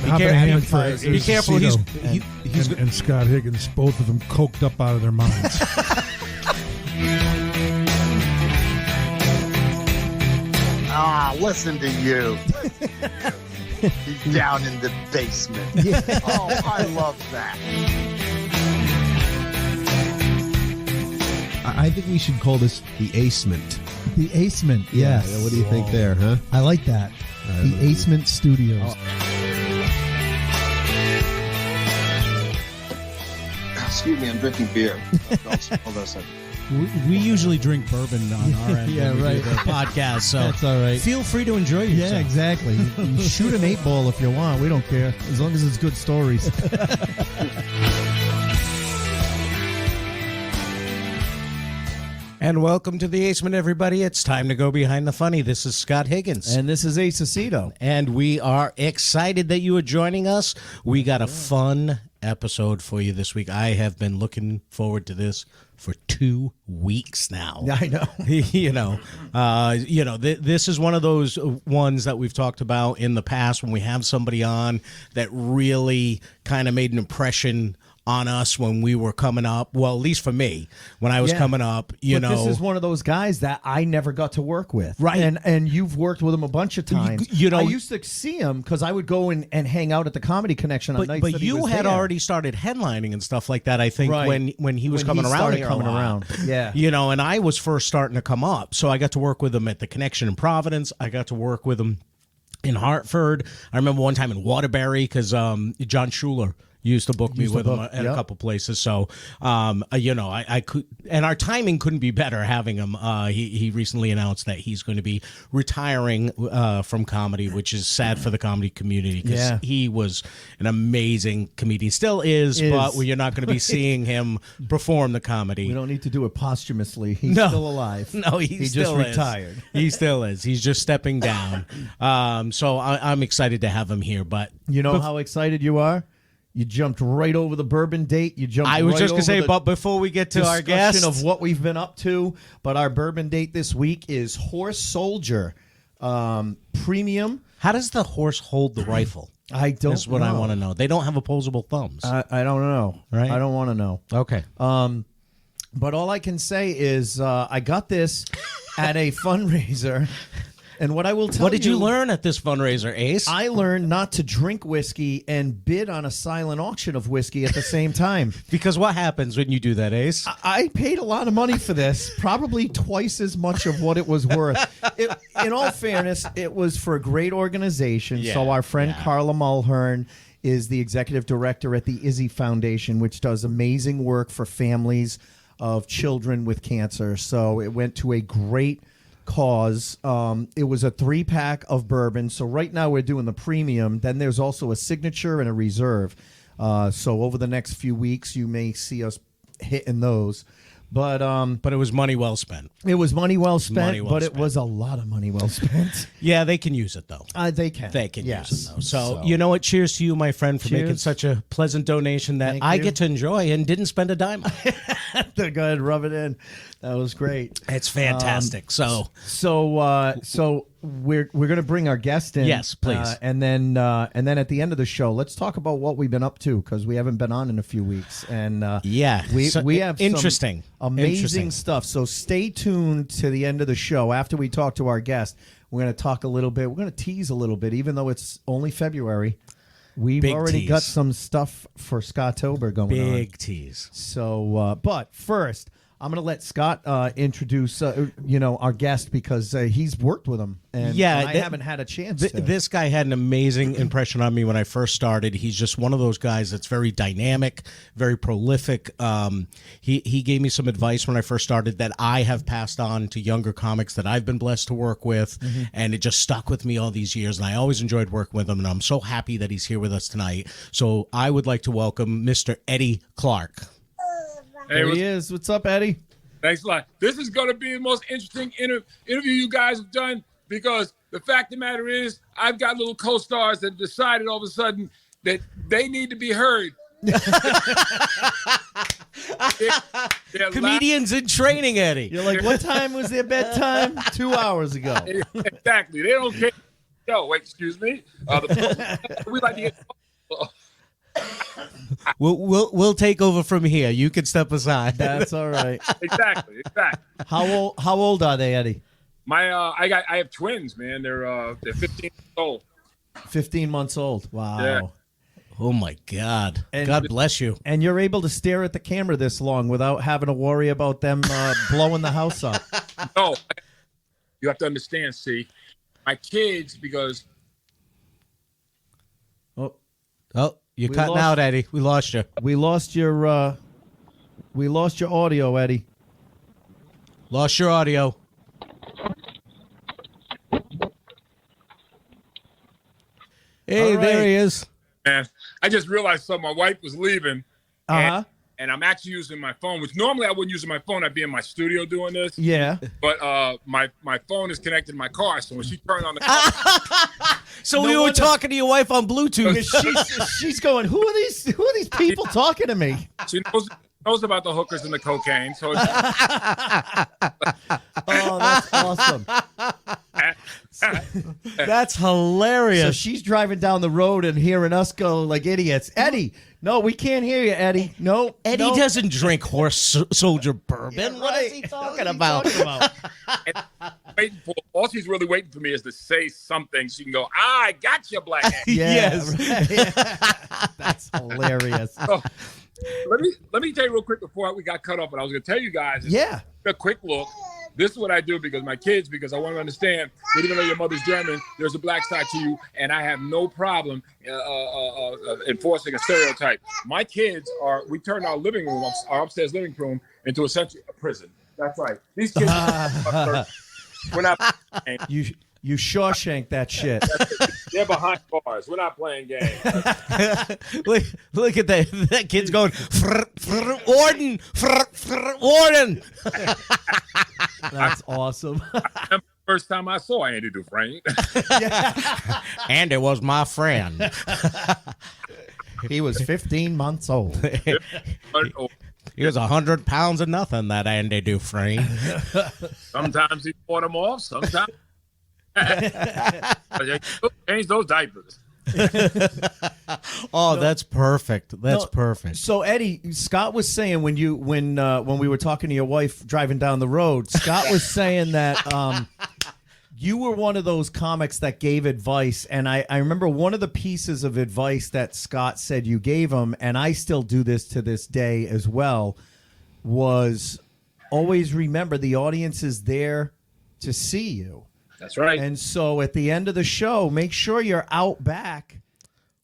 Be careful. He's and Scott Higgins, both of them coked up out of their minds. Listen to you. He's down in the basement. Yeah. Oh, I love that. I think we should call this the Acement. The Acement, yes. Yeah, what do you think there, huh? I like that. The Acement Studios. Excuse me, I'm drinking beer. Hold on a second. We usually drink bourbon on our end Yeah, when we right. do the podcast, so That's all right. feel free to enjoy yourself. Yeah, exactly. You shoot an 8-ball if you want. We don't care, as long as it's good stories. And welcome to the Acement, everybody. It's time to go behind the funny. This is Scott Higgins. And this is Ace Aceto. And we are excited that you are joining us. We got a fun episode for you this week. I have been looking forward to this for 2 weeks now. I know. This is one of those ones that we've talked about in the past when we have somebody on that really kind of made an impression on us when we were coming up. Well, at least for me, when I was coming up, This is one of those guys that I never got to work with. Right. And you've worked with him a bunch of times. I used to see him because I would go and hang out at the Comedy Connection on nights but that he you was had there. already started headlining and stuff like that, I think, Right. when he was coming around started here coming a lot. around. Yeah. And I was first starting to come up, so I got to work with him at the Connection in Providence. I got to work with him in Hartford. I remember one time in Waterbury because John Schuler used to book me with him at a couple places. So, I could, and our timing couldn't be better having him. He recently announced that he's going to be retiring from comedy, which is sad for the comedy community because he was an amazing comedian. Still is, but you're not going to be seeing him perform the comedy. We don't need to do it posthumously. He's still alive. No, he just still retired. He still is. He's just stepping down. So I'm excited to have him here. But you know how excited you are? You jumped right over the bourbon date. You jumped. I was right just going to over say, the but before we get to our guest, of what we've been up to, but our bourbon date this week is Horse Soldier Premium. how does the horse hold the rifle? I don't. That's what I want to know. They don't have opposable thumbs. I don't know. Right? I don't want to know. Okay. But all I can say is I got this at a fundraiser. And what I will tell you... What did you learn at this fundraiser, Ace? I learned not to drink whiskey and bid on a silent auction of whiskey at the same time. Because what happens when you do that, Ace? I paid a lot of money for this, probably twice as much of what it was worth. In all fairness, it was for a great organization. Yeah, So our friend Carla Mulhern is the executive director at the Izzy Foundation, which does amazing work for families of children with cancer. So it went to a great cause. It was a 3-pack of bourbon. So right now we're doing the premium. Then there's also a signature and a reserve. So over the next few weeks, you may see us hitting those. But it was money well spent. It was money well spent, Money well but spent. it was a lot of money well spent. Yeah, they can use it, though. They can. They can yes. use it, though. So, you know what? Cheers to you, my friend, for making Cheers. such a pleasant donation that Thank I you. get to enjoy and didn't spend a dime on. Go ahead, rub it in. That was great. It's fantastic. So we're going to bring our guest in. Yes, please. And then at the end of the show, let's talk about what we've been up to because we haven't been on in a few weeks. And we have interesting, some amazing stuff. So stay tuned to the end of the show. After we talk to our guest, we're going to talk a little bit. We're going to tease a little bit, even though it's only February. We've Big already tease. got some stuff for Scottober going on. Big tease. So, but first, I'm going to let Scott introduce, our guest because he's worked with him, and I haven't had a chance to. This guy had an amazing impression on me when I first started. He's just one of those guys that's very dynamic, very prolific. He gave me some advice when I first started that I have passed on to younger comics that I've been blessed to work with, and it just stuck with me all these years, and I always enjoyed working with him, and I'm so happy that he's here with us tonight. So I would like to welcome Mr. Eddie Clark. Hey, There he is. What's up, Eddie? thanks a lot. This is going to be the most interesting interview you guys have done because the fact of the matter is I've got little co-stars that decided all of a sudden that they need to be heard. They're Comedians in training, Eddie. You're like, what time was their bedtime? 2 hours ago. Exactly. They don't care. No, wait, excuse me. We like to get We'll take over from here. You can step aside. That's all right. Exactly. How old are they, Eddie? I have twins, man. They're 15 years old. 15 months old. Wow. Yeah. Oh my God. And- God bless you. And you're able to stare at the camera this long without having to worry about them blowing the house up. No, you have to understand. See, my kids, because Oh, you're We cutting lost- out, Eddie. We lost you. We lost your audio, Eddie. Lost your audio. Hey, All right. there he is. man, I just realized something. My wife was leaving, Uh-huh. and I'm actually using my phone, which normally I wouldn't use my phone. I'd be in my studio doing this. Yeah. But my phone is connected to my car, so when she turned on the car, So No we were wonder- talking to your wife on Bluetooth. she's going, who are these people talking to me? she knows about the hookers and the cocaine. So it's, Oh, that's awesome. That's So hilarious. she's driving down the road and hearing us go like idiots. Eddie, no, we can't hear you, Eddie. No, Eddie no. doesn't drink horse soldier bourbon. Yeah, What is right. he What talking is he about? talking about? waiting for all she's really waiting for me is to say something. She can go, I got you, black ass. Yes. right. That's hilarious. So, let me tell you real quick before we got cut off. But I was going to tell you guys. Yeah. A quick look. This is what I do because my kids, because I want to understand that even though your mother's German, there's a black side to you, and I have no problem enforcing a stereotype. My kids we turned our living room, our upstairs living room, into essentially a prison. That's right. These kids, we're not. You Shawshank that shit. They're behind bars. We're not playing games. Look at that. That kid's going, Warden, Warden. That's awesome. First time I saw Andy Dufresne. And it was my friend. He was 15 months old. He was 100 pounds of nothing, that Andy Dufresne. Sometimes he fought them off. Sometimes. Change those diapers. Oh, that's perfect. That's perfect. So Eddie, Scott was saying when we were talking to your wife driving down the road, Scott was saying that you were one of those comics that gave advice, and I remember one of the pieces of advice that Scott said you gave him, and I still do this to this day as well, was always remember the audience is there to see you. That's right. And so at the end of the show, make sure you're out back.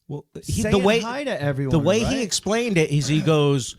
Well, Saying hi to everyone. The way right? he explained it is he goes,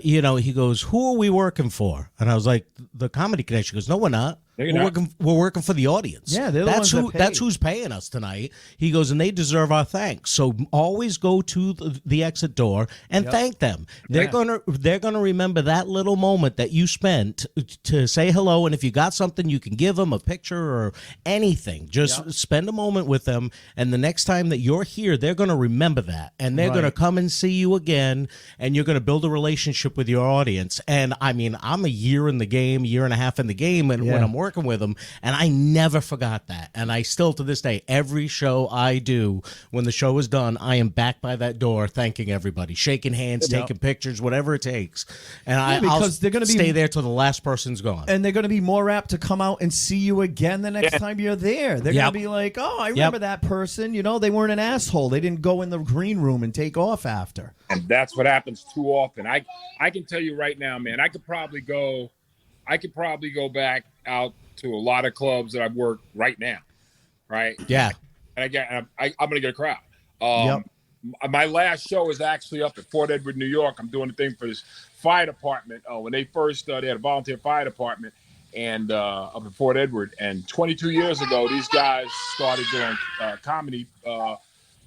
he goes, who are we working for? And I was like, the Comedy Connection. He goes, no, we're not. We're working for the audience. Yeah, they're the ones that pay. That's who's paying us tonight. He goes, and they deserve our thanks. So always go to the exit door and thank them. They're gonna remember that little moment that you spent to say hello. And if you got something, you can give them a picture or anything. Just spend a moment with them. And the next time that you're here, they're gonna remember that, and they're gonna come and see you again. And you're gonna build a relationship with your audience. And I mean, I'm a year in the game, year and a half in the game, and when I'm working with them, and I never forgot that, and I still to this day, every show I do, when the show is done, I am back by that door thanking everybody, shaking hands, taking pictures, whatever it takes, and I'll they're gonna stay there till the last person's gone. And they're going to be more apt to come out and see you again the next time you're there. They're going to be like, oh, I remember that person. You know, they weren't an asshole. They didn't go in the green room and take off after. And that's what happens too often. I can tell you right now, man, I could probably go back out to a lot of clubs that I've worked right now, right? Yeah. And I'm going to get a crowd. My last show is actually up at Fort Edward, New York. I'm doing a thing for this fire department. When they first they had a volunteer fire department, and up at Fort Edward. And 22 years ago, these guys started doing comedy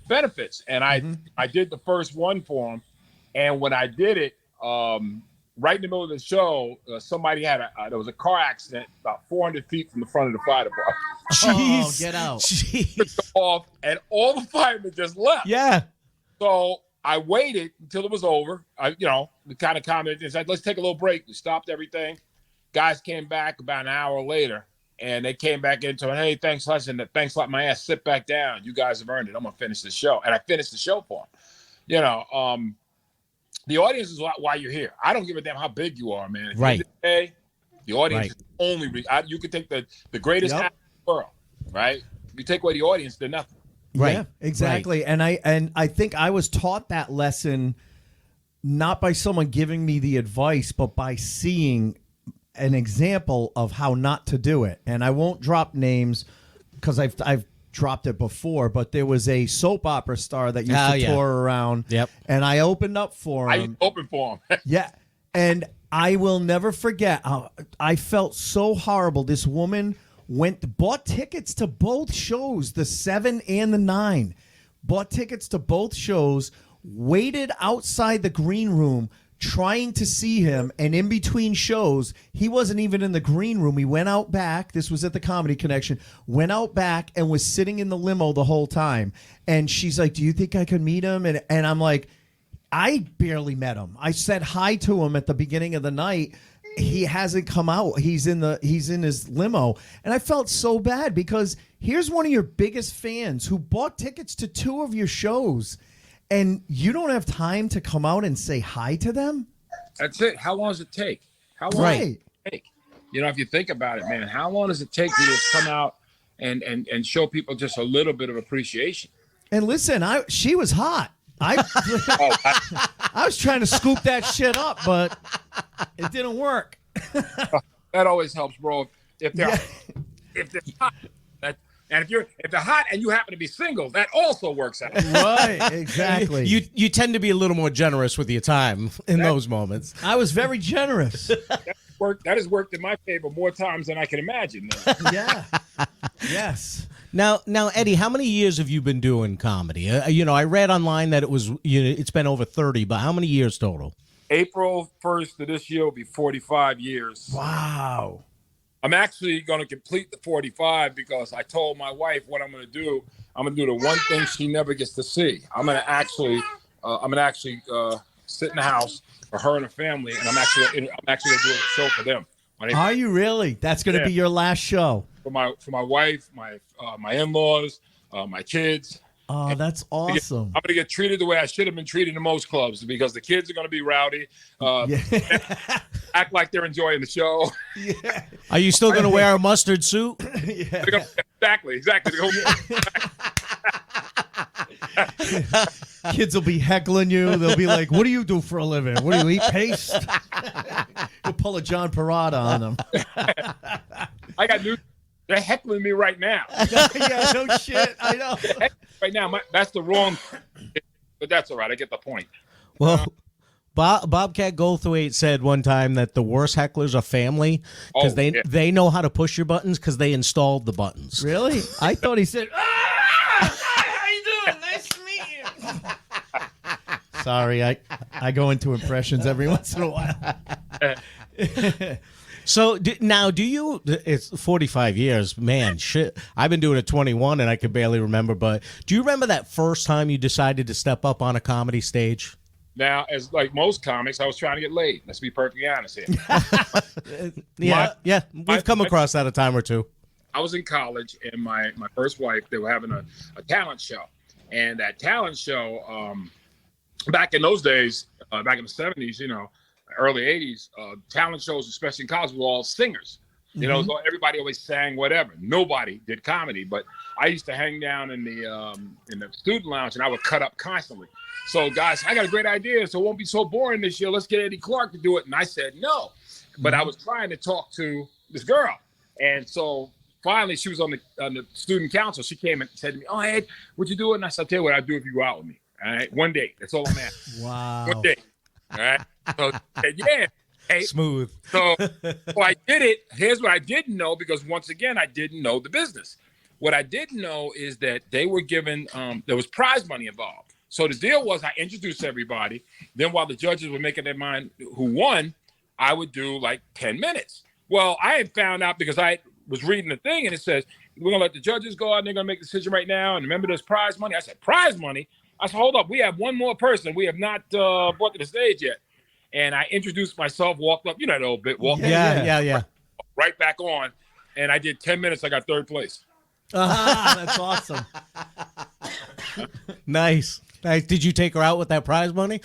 benefits, and I did the first one for them. And when I did it, right in the middle of the show, somebody had there was a car accident about 400 feet from the front of the fire department. Oh, get out. Jeez. Off, and all the firemen just left. Yeah. So I waited until it was over. We kind of commented and said, let's take a little break. We stopped everything. Guys came back about an hour later, and they came back into it. Hey, thanks a lot, my ass. Sit back down. You guys have earned it. I'm going to finish the show. And I finished the show for them. you know, the audience is why you're here. I don't give a damn how big you are, man. At the end of the day, the audience is the only you could take the greatest actor in the world, right? If you take away the audience, they're nothing. Right. Yeah, exactly. Right. And I think I was taught that lesson not by someone giving me the advice, but by seeing an example of how not to do it. And I won't drop names because I've dropped it before, but there was a soap opera star that used to tour around. Yep. And I opened up for him. I opened for him. Yeah. And I will never forget how I felt so horrible. This woman bought tickets to both shows, the 7 and the 9. Bought tickets to both shows, waited outside the green room trying to see him, and in between shows, he wasn't even in the green room. He went out back. This was at the Comedy Connection. Went out back and was sitting in the limo the whole time. And she's like, "Do you think I could meet him?" And I'm like, I barely met him. I said hi to him at the beginning of the night. He hasn't come out. He's in his limo. And I felt so bad because here's one of your biggest fans who bought tickets to 2 of your shows, and you don't have time to come out and say hi to them? That's it. How long does it take? How long does it take? You know, if you think about it, man, how long does it take you to come out and show people just a little bit of appreciation? And listen, she was hot. I was trying to scoop that shit up, but it didn't work. That always helps, bro. If they're hot, and if they're hot and you happen to be single, that also works out. Right, exactly. You tend to be a little more generous with your time in those moments. I was very generous. That has worked in my favor more times than I can imagine. Yeah. Yes. Now, Eddie, how many years have you been doing comedy? I read online that it's been over 30, but how many years total? April 1st of this year will be 45 years. Wow. I'm actually going to complete the 45 because I told my wife what I'm going to do. I'm going to do the one thing she never gets to see. I'm going to actually sit in the house for her and her family, and I'm actually going to do a show for them. Are you really? That's going to be your last show for my wife, my in-laws, my kids. Oh, that's awesome. I'm going to get treated the way I should have been treated in most clubs because the kids are going to be rowdy, act like they're enjoying the show. Yeah. Are you still going to wear a mustard suit? Yeah. Exactly. Kids will be heckling you. They'll be like, "What do you do for a living? What do you eat? Paste?" You'll pull a John Parada on them. I got news. They're heckling me right now. Yeah, no shit. I know. Right now, that's the wrong. But that's all right. I get the point. Well, Bobcat Goldthwait said one time that the worst hecklers are family because they know how to push your buttons because they installed the buttons. Really? I thought he said, "How you doing? Nice to meet you." Sorry, I go into impressions every once in a while. So now, do you? It's 45 years, man. Shit, I've been doing it 21, and I can barely remember. But do you remember that first time you decided to step up on a comedy stage? Now, as like most comics, I was trying to get laid. Let's be perfectly honest here. Yeah, we've come across that a time or two. I was in college, and my first wife, they were having a talent show, and that talent show, back in those days, back in the 70s, early 80s, talent shows, especially in college, were all singers. So everybody always sang whatever. Nobody did comedy, but I used to hang down in the student lounge, and I would cut up constantly. So, guys, I got a great idea, so it won't be so boring this year. Let's get Eddie Clark to do it. And I said no, but I was trying to talk to this girl, and so finally she was on the student council. She came and said to me, "Oh, Ed, what you doing?" And I said, "I'll tell you what I'll do if you go out with me. All right, one date. That's all I'm asking." Wow. One date. All right. So I said, yeah. Hey. Smooth. So I did it. Here's what I didn't know, because once again, I didn't know the business. What I didn't know is that they were given, there was prize money involved. So the deal was I introduced everybody. Then while the judges were making their mind who won, I would do like 10 minutes. Well, I had found out because I was reading the thing and it says, we're going to let the judges go out and they're going to make a decision right now. And remember, there's prize money. I said, prize money? I said, hold up. We have one more person we have not brought to the stage yet. And I introduced myself, walked up, that old bit, walked Yeah. right back on. And I did 10 minutes. I got third place. That's awesome. Nice. Did you take her out with that prize money?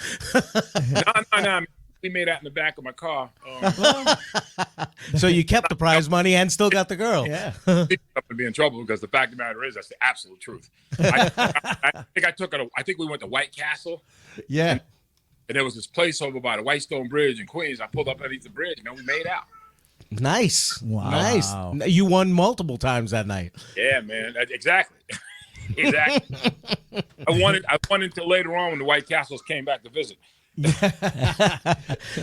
No. We made out in the back of my car. So you kept the prize money and still got the girl. Yeah. I'm gonna be in trouble because the fact of the matter is that's the absolute truth. I think I took her. I think we went to White Castle. Yeah. And there was this place over by the Whitestone Bridge in Queens. I pulled up underneath the bridge, and we made out. Nice. Wow. Nice. You won multiple times that night. Yeah, man. Exactly. Exactly. I won until later on when the White Castles came back to visit.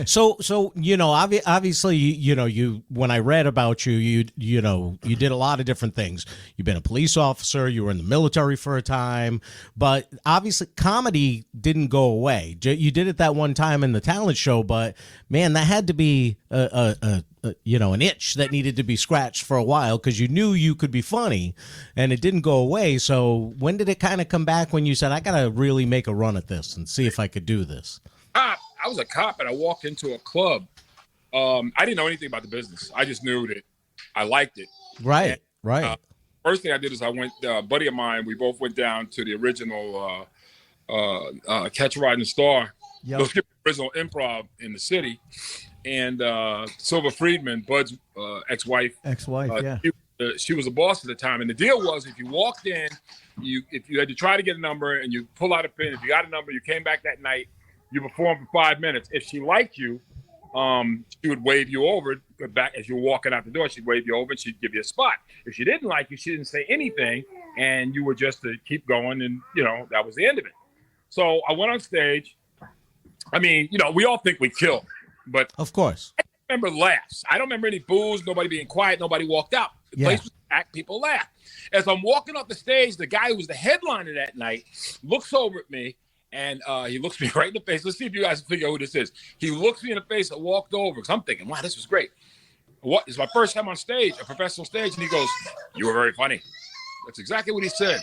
So obviously, you when I read about you, you did a lot of different things. You've been a police officer, you were in the military for a time, but obviously comedy didn't go away. You did it that one time in the talent show, but man, that had to be an itch that needed to be scratched for a while because you knew you could be funny, and it didn't go away. So when did it kind of come back when you said, I got to really make a run at this and see if I could do this? I was a cop and I walked into a club. I didn't know anything about the business. I just knew that I liked it. Right. First thing I did is I went, a buddy of mine, we both went down to the original Catch a Rising Star, the original improv in the city. And Silva Friedman, Bud's ex-wife, yeah. She was a boss at the time. And the deal was if you walked in, if you had to try to get a number and you pull out a pin, if you got a number, you came back that night, you performed for 5 minutes. If she liked you, she would wave you over back as you were walking out the door. She'd wave you over and she'd give you a spot. If she didn't like you, she didn't say anything, and you were just to keep going, and that was the end of it. So I went on stage. I mean, we all think we killed, but of course, I remember laughs. I don't remember any boos, nobody being quiet, nobody walked out. The place was packed, people laughed. As I'm walking off the stage, the guy who was the headliner that night looks over at me. And he looks me right in the face. Let's see if you guys can figure out who this is. He looks me in the face and walked over because I'm thinking, wow, this was great. It's my first time on stage, a professional stage. And he goes, you were very funny. That's exactly what he said.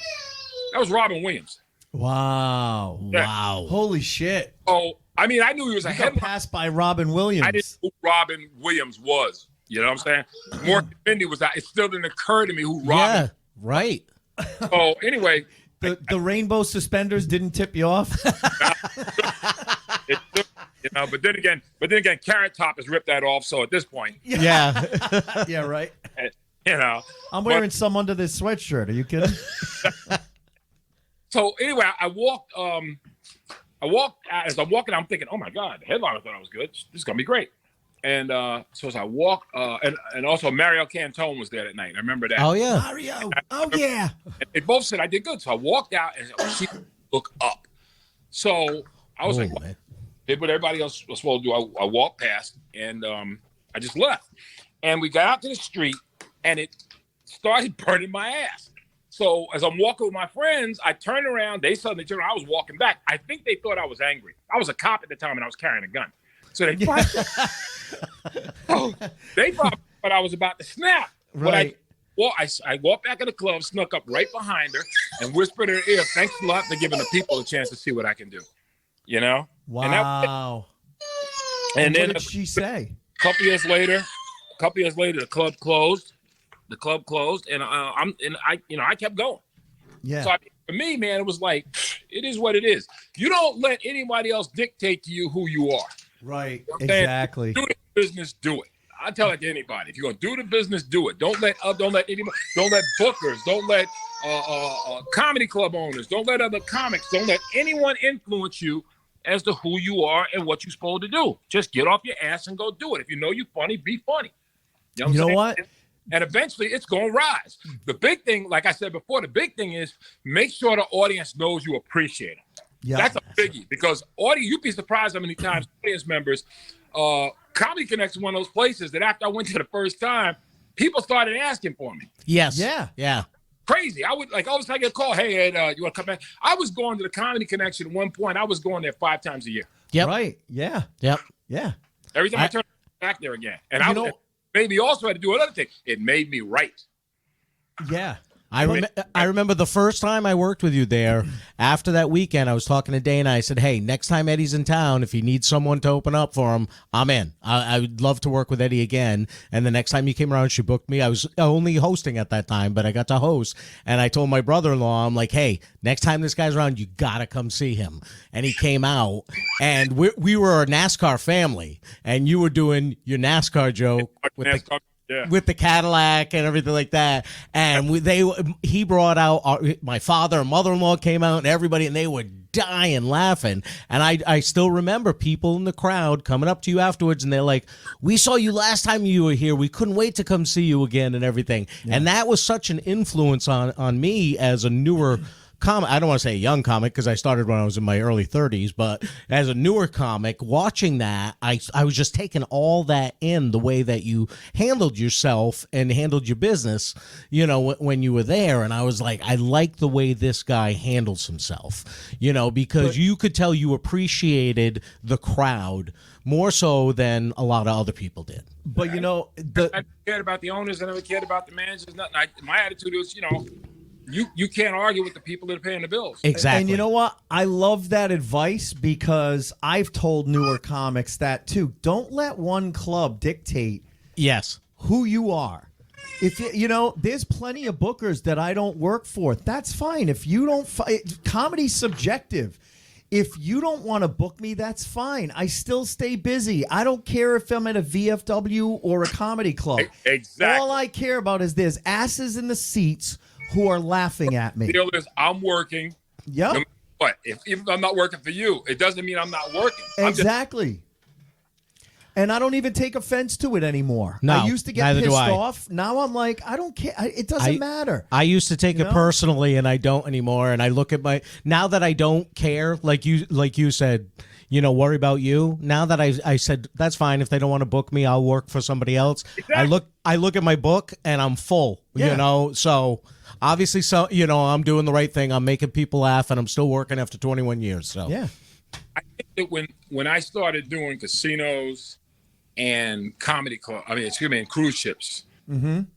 That was Robin Williams. Wow. Yeah. Wow. Holy shit. Oh, I mean, I knew he was a headliner. Passed by Robin Williams. I didn't know who Robin Williams was. You know what I'm saying? Morgan Mindy was that. It still didn't occur to me who Robin. Yeah, right. So anyway. The rainbow suspenders didn't tip you off. But then again, Carrot Top has ripped that off. So at this point, yeah, yeah, right. I'm wearing some under this sweatshirt. Are you kidding? So anyway, I walked. As I'm walking, I'm thinking, oh my God, the headliner thought I was good. This is gonna be great. And so as I walked, and also Mario Cantone was there that night. I remember that. Oh yeah, Mario. Oh yeah. And they both said I did good. So I walked out and she look up. So I was like, man. Did what everybody else was supposed to do. I walked past and I just left. And we got out to the street and it started burning my ass. So as I'm walking with my friends, I turned around. They suddenly turned around. I was walking back. I think they thought I was angry. I was a cop at the time and I was carrying a gun. So they thought I was about to snap. Right. I walked back in the club, snuck up right behind her, and whispered in her ear, "Thanks a lot for giving the people a chance to see what I can do." Wow. And then what did she say? A couple years later, the club closed. And I kept going. Yeah. So for me, man, it was like, it is what it is. You don't let anybody else dictate to you who you are. Right. You know Exactly. do the business, do it. I tell it to anybody. If you're gonna do the business, do it. Don't let anybody, don't let bookers, don't let comedy club owners, don't let other comics, don't let anyone influence you as to who you are and what you're supposed to do. Just get off your ass and go do it. If you know you're funny, be funny. You know what? And eventually it's gonna rise. The big thing, like I said before, the big thing is make sure the audience knows you appreciate them. Yeah. That's a biggie because you'd be surprised how many times audience members, Comedy Connect is one of those places that after I went to the first time, people started asking for me. Yes. Yeah. Crazy. I would all of a sudden I get a call, hey Ed, you want to come back? I was going to the Comedy Connection at one point. I was going there 5 times a year. Yep. Right. Yeah. Yep. Yeah. Every time I turned back there again. And maybe also had to do another thing. It made me right. Yeah. I remember the first time I worked with you there. After that weekend, I was talking to Dana. I said, "Hey, next time Eddie's in town, if he needs someone to open up for him, I'm in. I would love to work with Eddie again." And the next time you came around, she booked me. I was only hosting at that time, but I got to host. And I told my brother-in-law, I'm like, "Hey, next time this guy's around, you gotta come see him." And he came out, and we were a NASCAR family, and you were doing your NASCAR joke with NASCAR, with the Cadillac and everything like that. And he brought out my father and mother-in-law came out and everybody, and they were dying laughing. And I still remember people in the crowd coming up to you afterwards, and they're like, "We saw you last time you were here. We couldn't wait to come see you again," and everything. Yeah. And that was such an influence on me as a newer comic. I don't want to say a young comic because I started when I was in my early 30s, but as a newer comic, watching that, I was just taking all that in, the way that you handled yourself and handled your business, when you were there. And I was like, I like the way this guy handles himself, because you could tell you appreciated the crowd more so than a lot of other people did. But, I cared about the owners. I never cared about the managers. Nothing. My attitude is, you can't argue with the people that are paying the bills. Exactly. And you know what? I love that advice because I've told newer comics that too. Don't let one club dictate who you are. If there's plenty of bookers that I don't work for. That's fine. If you don't, comedy's subjective. If you don't want to book me, that's fine. I still stay busy. I don't care if I'm at a VFW or a comedy club. Exactly. All I care about is there's asses in the seats who are laughing at me. The deal is I'm working. Yep. No matter what? If I'm not working for you, it doesn't mean I'm not working. Exactly. And I don't even take offense to it anymore. No, I used to get neither do pissed I. off. Now I'm like, I don't care. It doesn't matter. I used to take it personally, and I don't anymore. And I look at now that I don't care, like you said, worry about you. Now that I said that's fine. If they don't want to book me, I'll work for somebody else. Exactly. I look at my book and I'm full. So obviously, I'm doing the right thing. I'm making people laugh, and I'm still working after 21 years. So yeah, I think that when I started doing casinos and comedy club, and cruise ships, and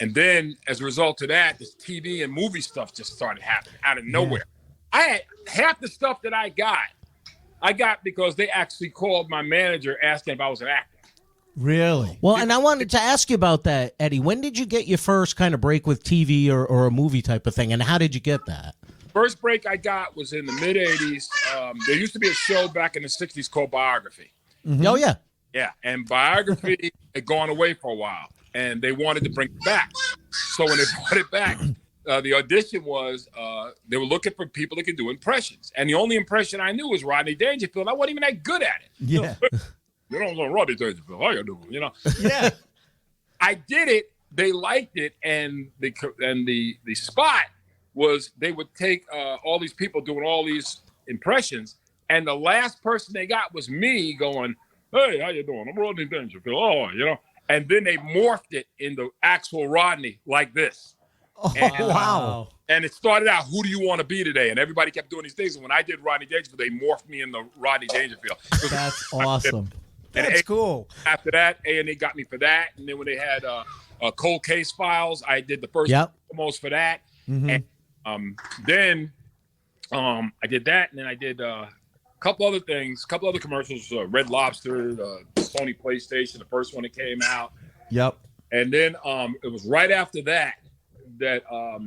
then as a result of that, this TV and movie stuff just started happening out of nowhere. I had half the stuff that I got because they actually called my manager asking if I was an actor. Really? Well, and I wanted to ask you about that, Eddie. When did you get your first kind of break with TV or a movie type of thing, and how did you get that? First break I got was in the mid-'80s. There used to be a show back in the 60s called Biography. Mm-hmm. Oh, yeah. Yeah, and Biography had gone away for a while, and they wanted to bring it back. So when they brought it back, the audition was they were looking for people that could do impressions. And the only impression I knew was Rodney Dangerfield. I wasn't even that good at it. Yeah. Rodney Dangerfield, I can do it, Yeah. I did it. They liked it, and the spot was they would take all these people doing all these impressions, and the last person they got was me going, "Hey, how you doing? I'm Rodney Dangerfield." Oh, and then they morphed it into actual Rodney like this. Oh, wow. And it started out, "Who do you want to be today?" And everybody kept doing these things. And when I did Rodney Dangerfield, they morphed me into Rodney Dangerfield. That's awesome. That's cool. After that, A&E got me for that. And then when they had Cold Case Files, I did the first almost for that. Mm-hmm. And then I did that. And then I did a couple other things, a couple other commercials, Red Lobster, Sony PlayStation, the first one that came out. Yep. And then it was right after that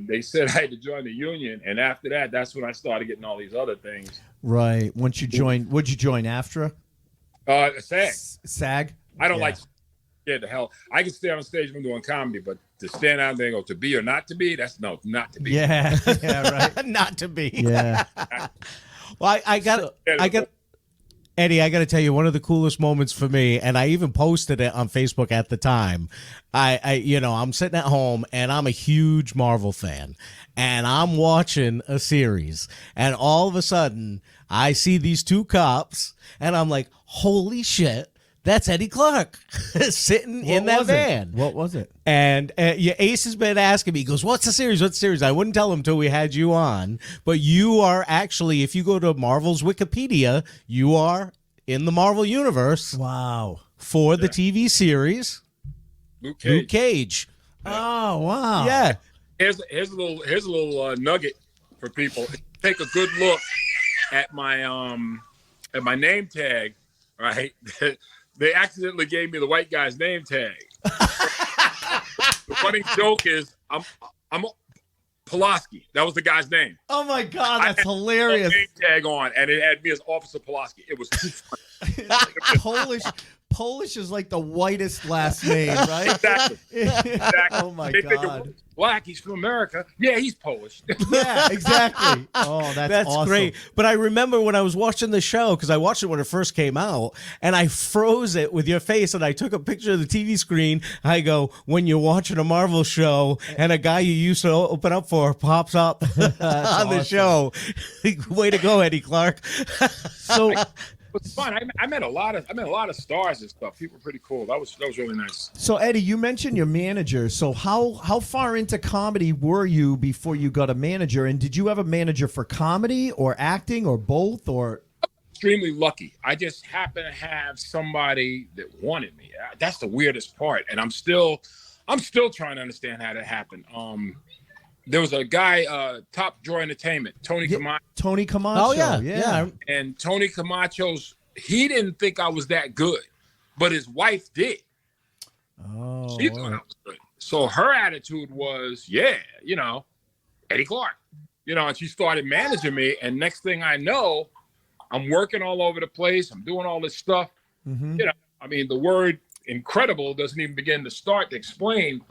they said I had to join the union. And after that, that's when I started getting all these other things. Right. Once you joined, would you join AFTRA? SAG. SAG? I don't like the hell. I can stay on stage when I'm doing comedy, but to stand out there and go to be or not to be, not to be. Yeah. Yeah, right. Not to be. Yeah. Well, I got Eddie, I got to tell you, one of the coolest moments for me, and I even posted it on Facebook at the time. I'm sitting at home, and I'm a huge Marvel fan, and I'm watching a series, and all of a sudden, I see these two cops, and I'm like, holy shit, that's Eddie Clark sitting in that van. What was it? And Ace has been asking me, he goes, what's the series? What's the series? I wouldn't tell him until we had you on. But you are actually, if you go to Marvel's Wikipedia, you are in the Marvel Universe. Wow. For the TV series, Luke Cage. Oh, wow. Yeah. Here's a little nugget for people. Take a good look at my name tag. Right, they accidentally gave me the white guy's name tag. The funny joke is I'm Pulaski. That was the guy's name. Oh my God, that's hilarious. Name tag on, and it had me as Officer Pulaski. It was too funny. Polish is like the whitest last name, right? Exactly. Oh my They think God. it was black. He's from America. Yeah, he's Polish. Yeah, exactly. Oh, that's awesome. great. But I remember when I was watching the show, because I watched it when it first came out, and I froze it with your face, and I took a picture of the TV screen. I go, when you're watching a Marvel show and a guy you used to open up for pops up on the show. Way to go, Eddie Clark. So It's fun. I met a lot of stars and stuff. People were pretty cool. That was really nice. So Eddie, you mentioned your manager. So how far into comedy were you before you got a manager? And did you have a manager for comedy or acting or both? Or Extremely lucky. I just happened to have somebody that wanted me. That's the weirdest part, and I'm still trying to understand how that happened. There was a guy, Top Drawer Entertainment, Tony Camacho. Tony Camacho. Oh, yeah. And Tony Camacho's, he didn't think I was that good, but his wife did. Oh, She thought I was good. So her attitude was, yeah, Eddie Clark. And she started managing me. And next thing I know, I'm working all over the place. I'm doing all this stuff. Mm-hmm. The word incredible doesn't even begin to start to explain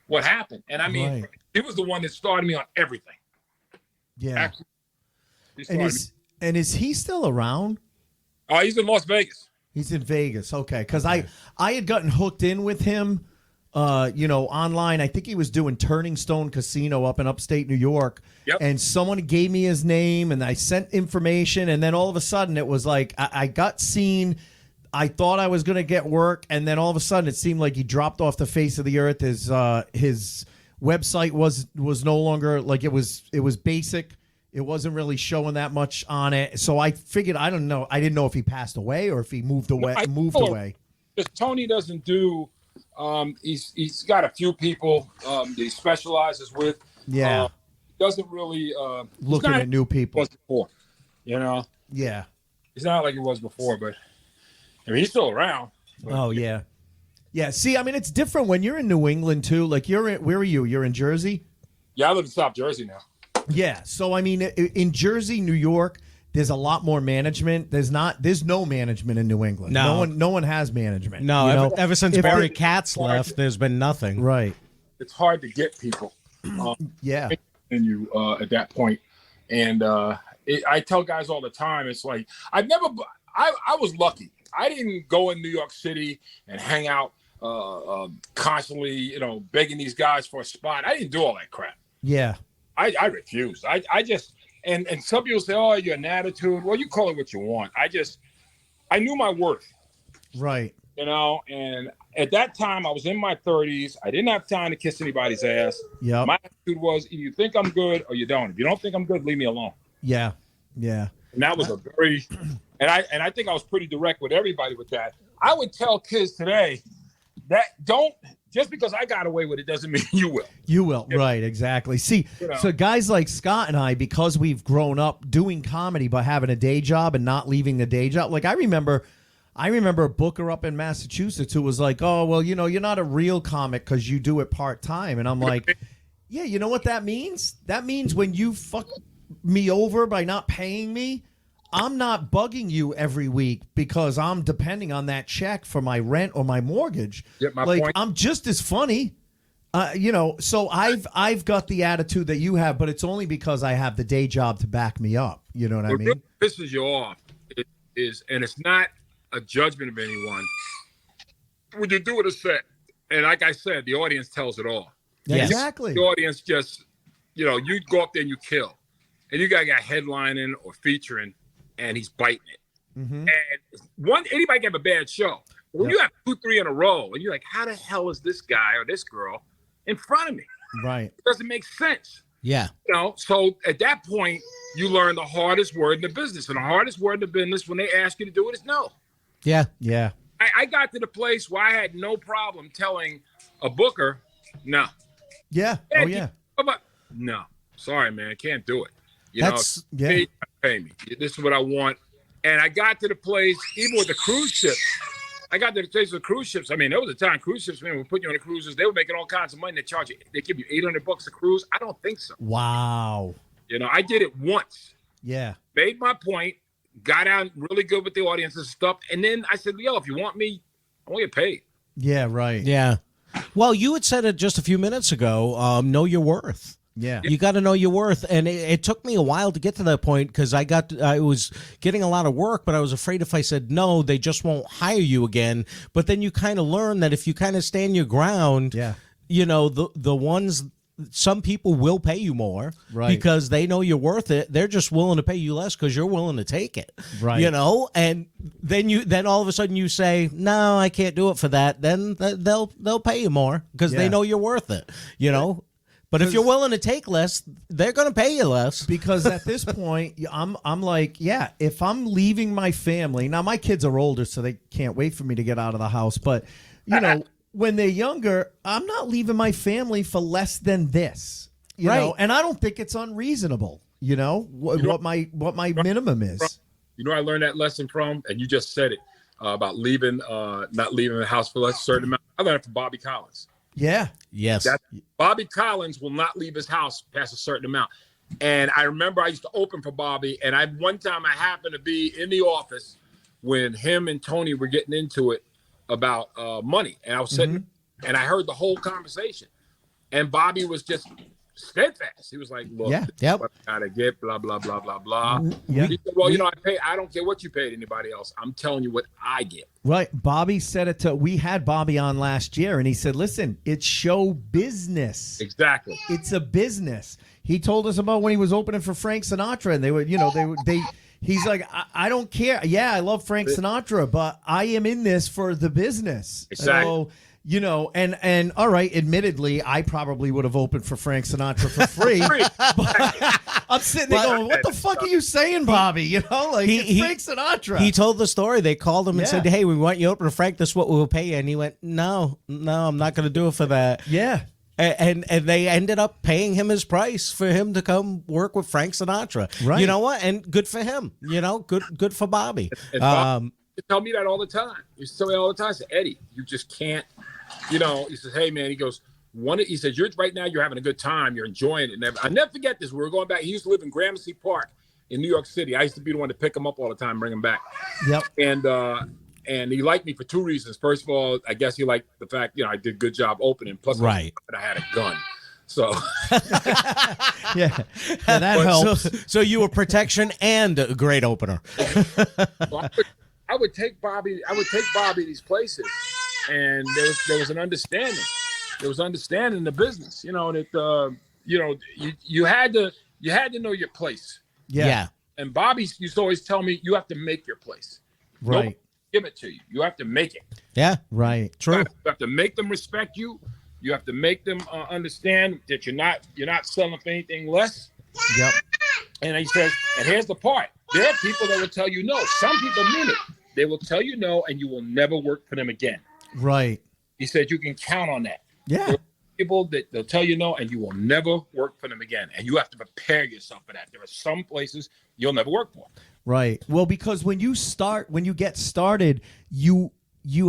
what happened. And Right. he was the one that started me on everything. Yeah. Actually, he started And is he still around? me. He's in Las Vegas. He's in Vegas. Okay. Because I had gotten hooked in with him, online. I think he was doing Turning Stone Casino up in upstate New York. Yep. And someone gave me his name and I sent information. And then all of a sudden it was like I got seen. I thought I was going to get work. And then all of a sudden it seemed like he dropped off the face of the earth. His website was no longer like it was basic. It wasn't really showing that much on it. So I figured, I don't know. I didn't know if he passed away or if he moved away. Because Tony doesn't do. He's got a few people that he specializes with. Yeah. Doesn't really Looking at new people. Was before, Yeah. He's not like he was before, but he's still around. But, Oh yeah. Yeah. See, it's different when you're in New England too. Like where are you? You're in Jersey? Yeah, I live in South Jersey now. Yeah. So in Jersey, New York, there's a lot more management. There's no management in New England. No. No one has management. No, ever since Barry Katz left, there's been nothing. Right. It's hard to get people. Yeah. In you at that point, and I tell guys all the time, it's like I was lucky. I didn't go in New York City and hang out constantly, begging these guys for a spot. I didn't do all that crap. Yeah. I refused. I just and some people say, oh, you're an attitude. Well, you call it what you want. I knew my worth. Right. And at that time I was in my 30s. I didn't have time to kiss anybody's ass. Yeah. My attitude was either you think I'm good or you don't. If you don't think I'm good, leave me alone. Yeah. Yeah. And that was a very and I think I was pretty direct with everybody with that. I would tell kids today that don't just because I got away with it doesn't mean you will. You will. Right, exactly. See, so guys like Scott and I, because we've grown up doing comedy but having a day job and not leaving the day job. Like I remember a booker up in Massachusetts who was like, oh, well, you're not a real comic because you do it part-time. And I'm like, yeah, you know what that means? That means when you fuck me over by not paying me, I'm not bugging you every week because I'm depending on that check for my rent or my mortgage. Get my like point? I'm just as funny, So I've got the attitude that you have, but it's only because I have the day job to back me up. You know what I mean? What pisses you off is, and it's not a judgment of anyone. When you do it a set, and like I said, the audience tells it all. Yes. Exactly. The audience just, you go up there and you kill, and you got headlining or featuring. And he's biting it. Mm-hmm. And anybody can have a bad show. When you have 2-3 in a row, and you're like, how the hell is this guy or this girl in front of me? Right. It doesn't make sense. Yeah. So at that point, you learn the hardest word in the business. And the hardest word in the business when they ask you to do it is no. Yeah. Yeah. I got to the place where I had no problem telling a booker no. Yeah. Oh, yeah. But no, sorry, man, can't do it. That's pay me. This is what I want. And I got to the place, even with the cruise ships. I got to the place with cruise ships. I mean, there was a time cruise ships, man, we put you on the cruises. They were making all kinds of money. They give you $800 a cruise. I don't think so. Wow. I did it once. Yeah. Made my point, got out really good with the audience and stuff. And then I said, yo, if you want me, I want you paid. Yeah, right. Yeah. Well, you had said it just a few minutes ago. Know your worth. Yeah. You got to know your worth. And it took me a while to get to that point because I was getting a lot of work, but I was afraid if I said no, they just won't hire you again. But then you kind of learn that if you kind of stand your ground, the ones, some people will pay you more because they know you're worth it. They're just willing to pay you less because you're willing to take it. Right. And then all of a sudden you say, no, I can't do it for that. Then they'll pay you more because they know you're worth it, But if you're willing to take less, they're going to pay you less. Because at this point, I'm like, yeah, if I'm leaving my family, now my kids are older, so they can't wait for me to get out of the house. But, when they're younger, I'm not leaving my family for less than this, you know, and I don't think it's unreasonable, what my minimum is. I learned that lesson from, and you just said it about not leaving the house for a certain amount. I learned it from Bobby Collins. Yeah. Yes. Bobby Collins will not leave his house past a certain amount. And I remember I used to open for Bobby, and one time I happened to be in the office when him and Tony were getting into it about money. And I was sitting and I heard the whole conversation. And Bobby was just steadfast. He was like, look, what I gotta get, blah, blah, blah, blah, blah. Yeah. He said, well, I don't care what you paid anybody else. I'm telling you what I get. Right. Bobby said it we had Bobby on last year, and he said, listen, it's show business. Exactly. It's a business. He told us about when he was opening for Frank Sinatra, and they would, he's like, I don't care. Yeah, I love Frank Sinatra, but I am in this for the business. Exactly. So, and all right, admittedly, I probably would have opened for Frank Sinatra for free. But I'm sitting there going, what the fuck are you saying, Bobby? It's Frank Sinatra. He told the story. They called him and said, hey, we want you to open for Frank. This is what we'll pay you. And he went, no, I'm not going to do it for that. Yeah. And they ended up paying him his price for him to come work with Frank Sinatra. Right. You know what? And good for him. Good for Bobby. And Bob, you tell me that all the time. You tell me all the time. I said, Eddie, you just can't. He says, hey, man, he goes, he says, right now you're having a good time. You're enjoying it. And I never forget this. We were going back. He used to live in Gramercy Park in New York City. I used to be the one to pick him up all the time, bring him back. Yep. And he liked me for two reasons. First of all, I guess he liked the fact, I did a good job opening. Plus, I had a gun. So, yeah, that helps. So you were protection and a great opener. I would take Bobby to these places, and there was an understanding. There was understanding in the business, that you had to know your place. Yeah. And Bobby used to always tell me, you have to make your place. Right. Nobody give it to you. You have to make it. Yeah. Right. True. You have to make them respect you. You have to make them understand that you're not selling for anything less. Yep. And he says, and here's the part. There are people that will tell you no. Some people mean it. They will tell you no, and you will never work for them again. Right. He said you can count on that. Yeah. There are people that they'll tell you no, and you will never work for them again. And you have to prepare yourself for that. There are some places you'll never work for. Right. Well, because when you get started, you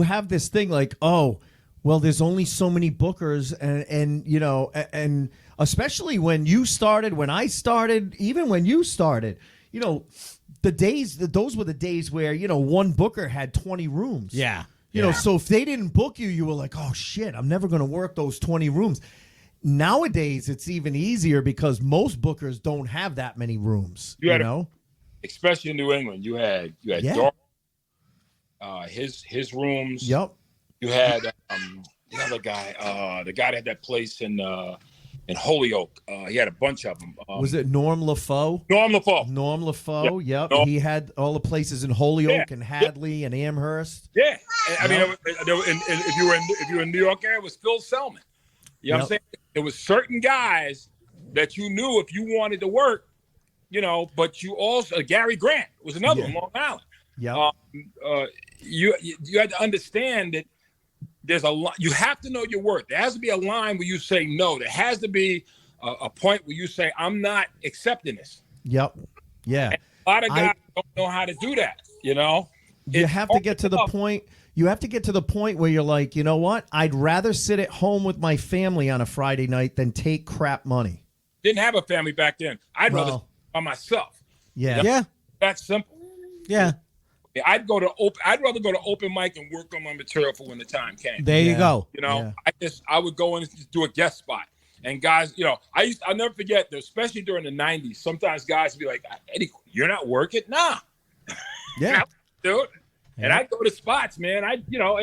have this thing like, oh, well, there's only so many bookers, and especially when I started, even when you started, those were the days where, one booker had 20 rooms. Yeah. So if they didn't book you, you were like, oh shit, I'm never going to work those 20 rooms. Nowadays, it's even easier because most bookers don't have that many rooms, especially in New England. You had his rooms. Yep. You had the other guy, the guy that had that place in Holyoke. He had a bunch of them. Was it Norm LaFoe? Norm LaFoe. Norm LaFoe. Yep. He had all the places in Holyoke and Hadley and Amherst. Yeah. And, if you were in New York area, it was Phil Selman. You know what I'm saying? There was certain guys that you knew if you wanted to work, but you also Gary Grant was another one, Long Island. Yeah. You had to understand that there's you have to know your worth. There has to be a line where you say no. There has to be a point where you say, I'm not accepting this. Yep. Yeah. And a lot of guys don't know how to do that, you know? You have to get to the point. You have to get to the point where you're like, you know what? I'd rather sit at home with my family on a Friday night than take crap money. Didn't have a family back then. I'd rather by myself. Yeah. Yeah. That's simple. Yeah. I'd rather go to open mic and work on my material for when the time came. There you go. You know, I would go in and just do a guest spot. And guys, you know, I'll never forget, especially during the 90s, sometimes guys would be like, Eddie, you're not working? Nah. Yeah. Dude. And I'd go to spots, man. I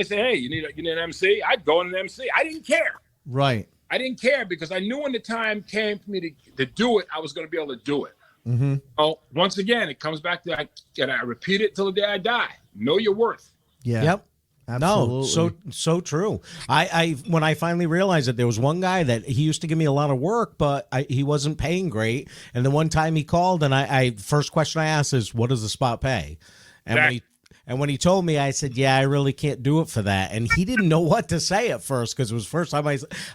say, hey, you need an MC? I'd go in an MC. I didn't care. Right. I didn't care because I knew when the time came for me to do it, I was going to be able to do it. Mm-hmm. Oh, once again, it comes back to, I repeat it till the day I die. Know your worth. Yeah. Yep. Absolutely. No, so true. I when I finally realized that there was one guy that he used to give me a lot of work, but he wasn't paying great. And the one time he called, and I first question I asked is, "What does the spot pay?" And when he told me, I said, yeah, I really can't do it for that. And he didn't know what to say at first because it was the first time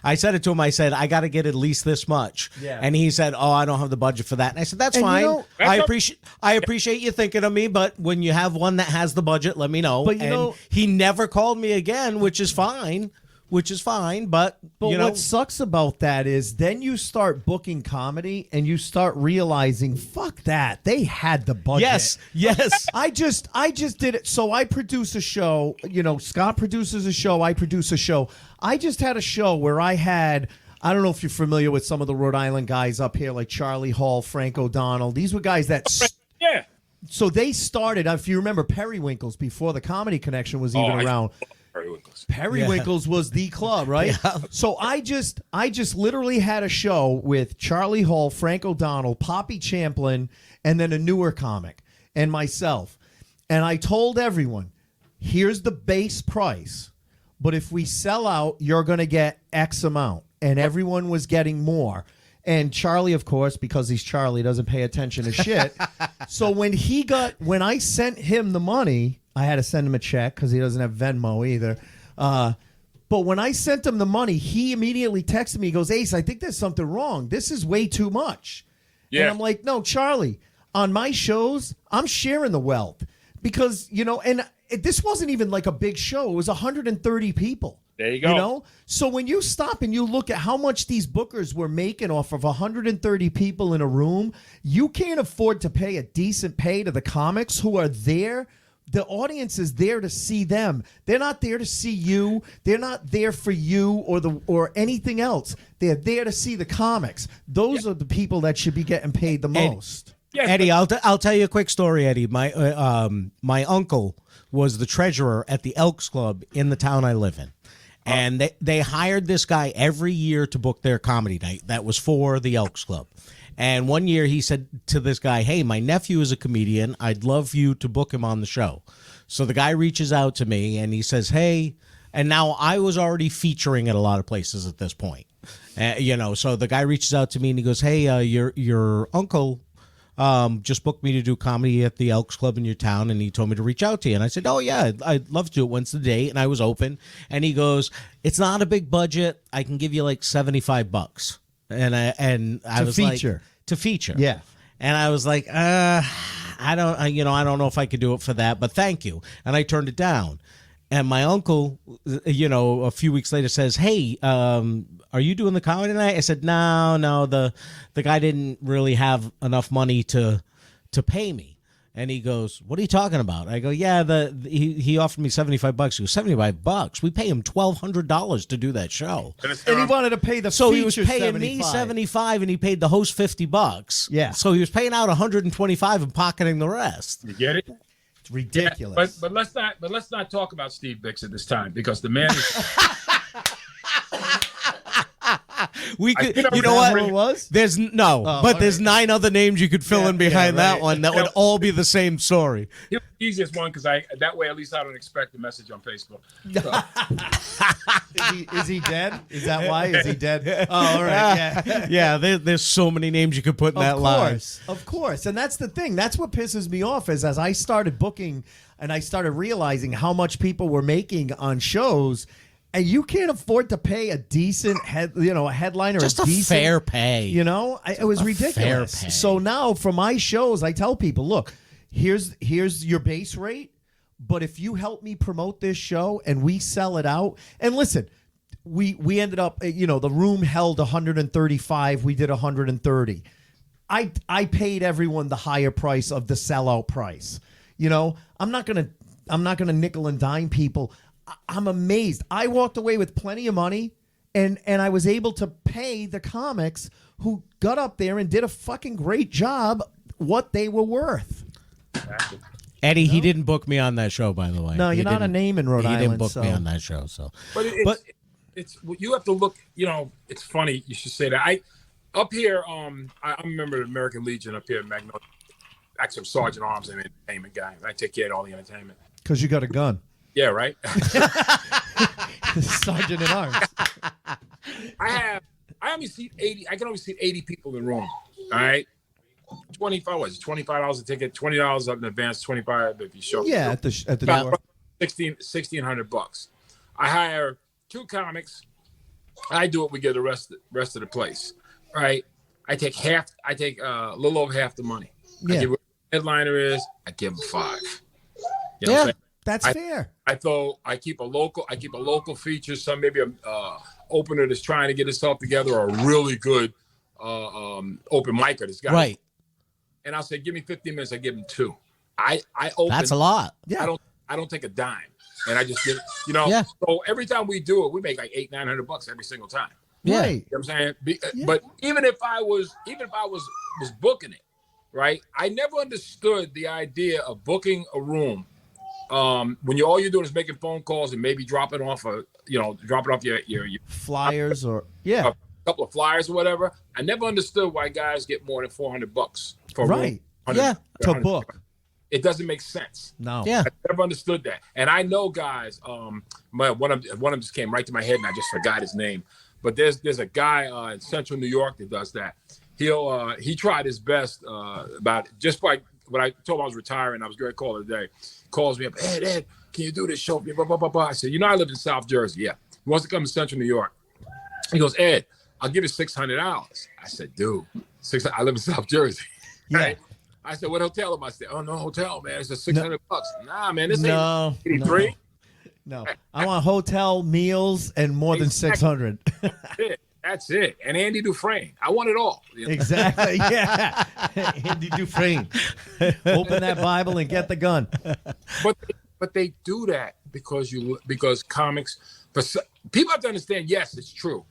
I said it to him. I said, I got to get at least this much. Yeah. And he said, oh, I don't have the budget for that. And I said, that's fine. You know, I appreciate you thinking of me, but when you have one that has the budget, let me know. But he never called me again, which is fine. But what sucks about that is then you start booking comedy and you start realizing, fuck that, they had the budget. Yes. I just did it. So I produce a show. You know, Scott produces a show. I produce a show. I just had a show where I don't know if you're familiar with some of the Rhode Island guys up here, like Charlie Hall, Frank O'Donnell. These were guys that. Yeah. So they started. If you remember Periwinkles before the Comedy Connection was even around. Periwinkles was the club, right? Yeah. So I just literally had a show with Charlie Hall, Frank O'Donnell, Poppy Champlin, and then a newer comic and myself. And I told everyone, here's the base price, but if we sell out, you're going to get X amount. And everyone was getting more. And Charlie, of course, because he's Charlie, doesn't pay attention to shit. So when I sent him the money, I had to send him a check because he doesn't have Venmo either. But when I sent him the money, he immediately texted me. He goes, Ace, I think there's something wrong. This is way too much. Yeah. And I'm like, no, Charlie, on my shows, I'm sharing the wealth. Because, and this wasn't even like a big show. It was 130 people. There you go. So when you stop and you look at how much these bookers were making off of 130 people in a room, you can't afford to pay a decent pay to the comics who are there. The audience is there to see them. They're not there to see you. They're not there for you or anything else. They're there to see the comics. Those are the people that should be getting paid the most. Yes, Eddie, I'll tell you a quick story, Eddie. My uncle was the treasurer at the Elks Club in the town I live in. And they hired this guy every year to book their comedy night. That was for the Elks Club. And one year he said to this guy, hey, my nephew is a comedian. I'd love you to book him on the show. So the guy reaches out to me and he says, hey, and now I was already featuring at a lot of places at this point. So the guy reaches out to me and he goes, hey, your uncle just booked me to do comedy at the Elks Club in your town, and he told me to reach out to you. And I said, oh, yeah, I'd love to do it. When's the date? And I was open. And he goes, it's not a big budget. I can give you like $75. And I was feature. Like, to feature. Yeah. And I was like, I don't know if I could do it for that, but thank you. And I turned it down. And my uncle, a few weeks later says, hey, are you doing the comedy tonight? I said, no, the guy didn't really have enough money to pay me. And he goes, what are you talking about? I go, yeah, he offered me $75. He goes, $75? We pay him $1,200 to do that show. And he wanted to pay the So he was feature paying 75. me $75 and he paid the host $50. Yeah. So he was paying out $125 and pocketing the rest. You get it? It's ridiculous. Yeah, but let's not talk about Steve Bix at this time because the man is We could, you know what it was? There's there's 9 other names you could fill in behind that one that would all be the same story. He's the easiest one because that way at least I don't expect a message on Facebook. So. Is he dead? Is that why? Is he dead? Oh, all right. Yeah. Yeah. There's so many names you could put in that line. Of course. And that's the thing. That's what pisses me off is as I started booking and I started realizing how much people were making on shows. and you can't afford to pay a decent a headliner, Just a a decent fair pay. It was ridiculous. fair pay. So now for my shows, I tell people, look, here's your base rate, but if you help me promote this show and we sell it out, and listen, we ended up, the room held 135, we did 130. I paid everyone the higher price of the sellout price. I'm not gonna nickel and dime people. I'm amazed. I walked away with plenty of money, and I was able to pay the comics who got up there and did a fucking great job what they were worth. Eddie, he didn't book me on that show, by the way. No, you're not a name in Rhode Island. He didn't book so. me on that show, so. But it's you have to look. It's funny you should say that. Up here, I'm a member of the American Legion up here in Magnolia. Actually, I'm Sergeant Arms and entertainment guy. I take care of all the entertainment. Because you got a gun. Yeah, right. Sergeant at Arms. I only seat 80. I can only seat 80 people in the room. All right. $25 a ticket, $20 up in advance, $25 if you show. Yeah, at the About door. $1,600. I hire 2 comics. I do it. We get the rest of the place. Right. I take a little over half the money. Yeah. I give what the headliner is. I give them 5. You know what I'm saying? That's fair. I keep a local feature. Some maybe a opener that's trying to get himself together, or a really good open micer that's got Right. And I'll say, give me 15 minutes. I give them 2. I open. That's a lot. Yeah. I don't take a dime, and I just give Yeah. So every time we do it, we make like $800-900 every single time. Yeah. Right. You know what I'm saying? Yeah. But even if I was booking it, right? I never understood the idea of booking a room when all you're doing is making phone calls and maybe dropping off your Flyers or a couple of flyers or whatever. I never understood why guys get more than $400 for a room. right. 100 Yeah. To 100. book. It doesn't make sense. No. Yeah. I never understood that. And I know guys, one of them just came right to my head and I just forgot his name. But there's a guy in Central New York that does that. He tried his best about just like when I told him I was retiring, I was going to call it a day. Calls me up, Ed, can you do this show for me? Blah, blah, blah, blah. I said, I live in South Jersey. Yeah. He wants to come to Central New York. He goes, Ed, I'll give you $600. I said, dude, I live in South Jersey. Yeah. Right? I said, what hotel am I staying? Oh, no hotel, man. It's just $600. Nah, man, this No. ain't 83. No. I want hotel, meals, and more than 600. That's it. And Andy Dufresne. I want it all. Exactly. Yeah. Andy Dufresne. Open that Bible and get the gun. But they do that because comics. People have to understand. Yes, it's true.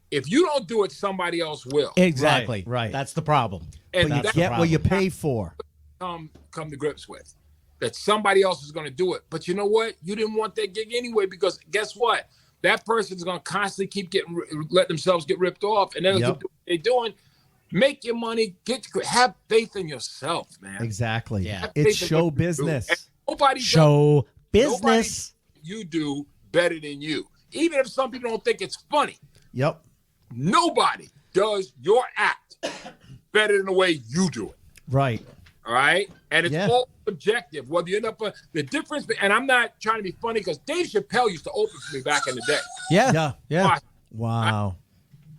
If you don't do it, somebody else will. Exactly. Right. That's the problem. And But you that's get what you pay for. come to grips with. That somebody else is going to do it. But you know what? You didn't want that gig anyway, because guess what? That person's going to constantly keep let themselves get ripped off, and then keep doing what they're doing. Make your money. Have faith in yourself, man. Exactly. Yeah. It's show business. Nobody Show does, business. you do better than you. Even if some people don't think it's funny, Yep. nobody does your act better than the way you do it. Right. All right, and it's Yeah. all subjective. Whether you end up the difference, and I'm not trying to be funny because Dave Chappelle used to open for me back in the day. Yeah. Yeah. Wow.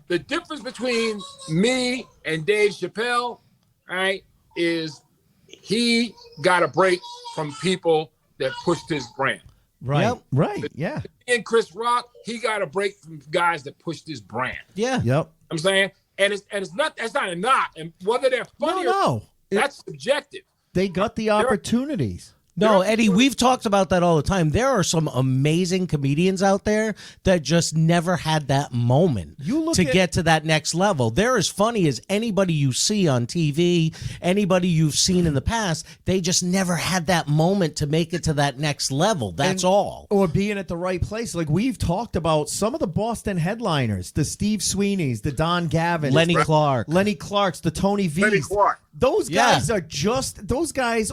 The difference between me and Dave Chappelle, all right, is he got a break from people that pushed his brand. Right. Yep. Right. Yeah. Me and Chris Rock, he got a break from guys that pushed his brand. Yeah. Yep. I'm saying, and it's not, that's not a knock. And whether they're funny No. that's subjective. They got the opportunities. No, Eddie, we've talked about that all the time. There are some amazing comedians out there that just never had that moment to get to that next level. They're as funny as anybody you see on TV, anybody you've seen in the past. They just never had that moment to make it to that next level. That's all. Or being at the right place. Like we've talked about some of the Boston headliners, the Steve Sweeneys, the Don Gavin, Lenny Clark. Lenny Clarks, the Tony V's. Lenny Clark. Those guys are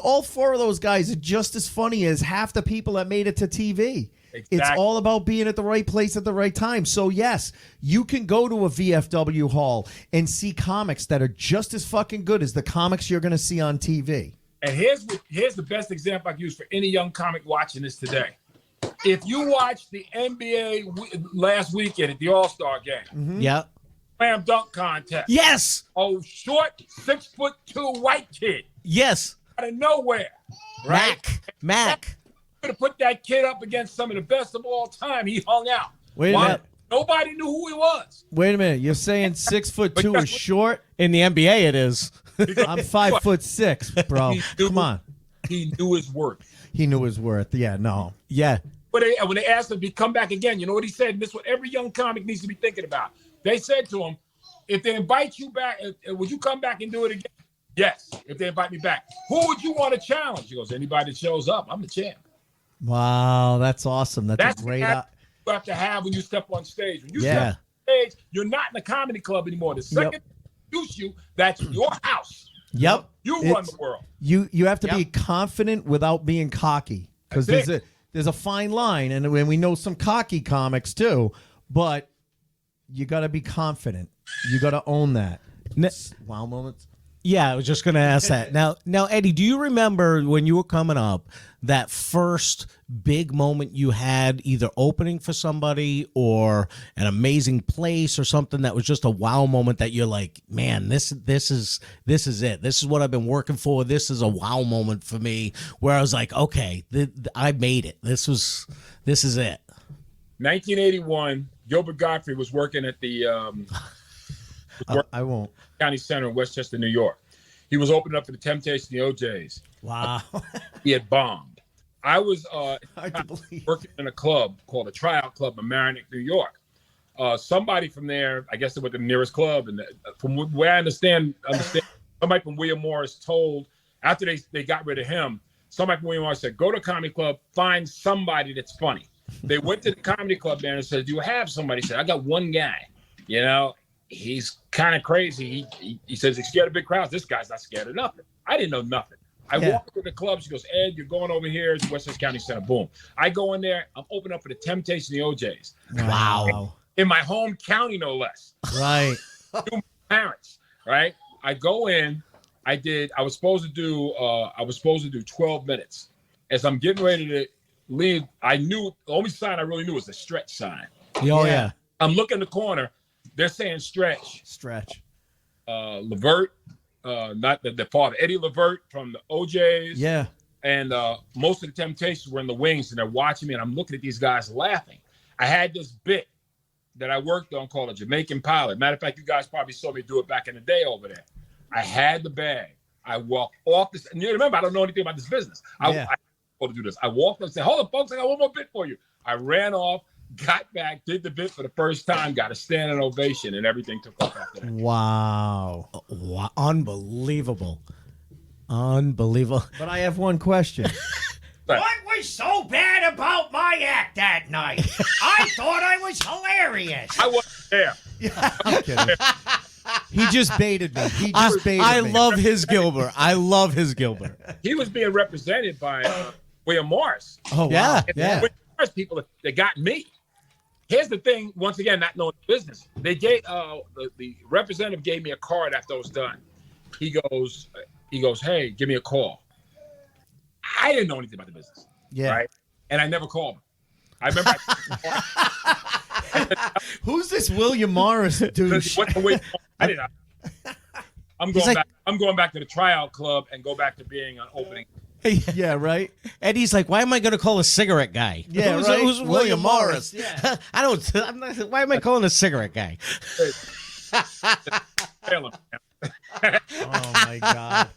all 4 of those guys are just as funny as half the people that made it to TV. Exactly. It's all about being at the right place at the right time. So yes, you can go to a VFW hall and see comics that are just as fucking good as the comics you're going to see on TV. And here's the best example I can use for any young comic watching this today. If you watch the NBA last weekend at the All-Star game, Yeah. slam dunk contest. Yes. Oh, short 6'2" white kid Yes. out of nowhere, right? Mac. Could have put that kid up against some of the best of all time. He hung out. Wait a Why? minute. Nobody knew who he was. Wait a minute. You're saying 6'2" is short? In the NBA, it is. I'm 5'6", bro. Come on. He knew his worth. He knew his worth. Yeah, no. Yeah. But when they asked him to come back again, you know what he said? And this is what every young comic needs to be thinking about. They said to him, if they invite you back, would you come back and do it again? Yes, if they invite me back. Who would you want to challenge? He goes, anybody that shows up. I'm the champ. Wow, that's awesome. That's a great. You have to have when you step on stage. When you Yeah. step on stage, you're not in a comedy club anymore. The second they introduce you, that's your house. Yep. You run the world. You have to be confident without being cocky, because there's a fine line, and we know some cocky comics too, but you got to be confident. You got to own that. Wow moments. Yeah, I was just going to ask that. Now, Eddie, do you remember when you were coming up that first big moment you had, either opening for somebody or an amazing place or something that was just a wow moment that you're like, man, this is it. This is what I've been working for. This is a wow moment for me, where I was like, okay, I made it. This is it. 1981, Gilbert Gottfried was working at the I won't. County Center in Westchester, New York. He was opening up for the Temptations, the OJs. Wow. He had bombed. I was Hard to believe. working in a club called a Tryout Club in Marinick, New York. Somebody from there, I guess they were the nearest club, and from where I understand, somebody from William Morris told, after they got rid of him, somebody from William Morris said, go to a comedy club, find somebody that's funny. They went to the comedy club there and said, do you have somebody? He said, I got one guy, you know. He's kind of crazy. He says he's scared of big crowds. This guy's not scared of nothing. I didn't know nothing. I walked to the club. She goes, Ed, you're going over here to Westchester County Center. Boom. I go in there. I'm opening up for the Temptations, the OJs. Wow. In my home county, no less. Right. To my parents, right? I go in. I was supposed to do 12 minutes. As I'm getting ready to leave, I knew the only sign I really knew was the stretch sign. Oh yeah. I'm looking in the corner. They're saying stretch. Levert, not the father, Eddie Levert from the OJs. Yeah. And most of the Temptations were in the wings, and they're watching me, and I'm looking at these guys laughing. I had this bit that I worked on called a Jamaican Pilot. Matter of fact, you guys probably saw me do it back in the day over there. I had the bag. I walked off this, and you remember, I don't know anything about this business. I to do this. I walked up and said, hold up, folks, I got one more bit for you. I ran off, got back, did the bit for the first time, got a standing ovation, and everything took off after that. Wow. Unbelievable. But I have one question. What was so bad about my act that night? I thought I was hilarious. I wasn't there. I'm kidding. He just baited me. I love his Gilbert. He was being represented by William Morris. Oh, wow. Yeah. William Morris people that got me. Here's the thing, once again, not knowing the business. They gave the representative gave me a card after I was done. He goes, hey, give me a call. I didn't know anything about the business. Yeah. Right? And I never called him. I remember Who's this William Morris douche? I'm going back to the Tryout Club and go back to being an opening. Yeah, right. And he's like, why am I going to call a cigarette guy? Yeah, who's right. William Morris? Yeah. Why am I calling a cigarette guy? Oh my God.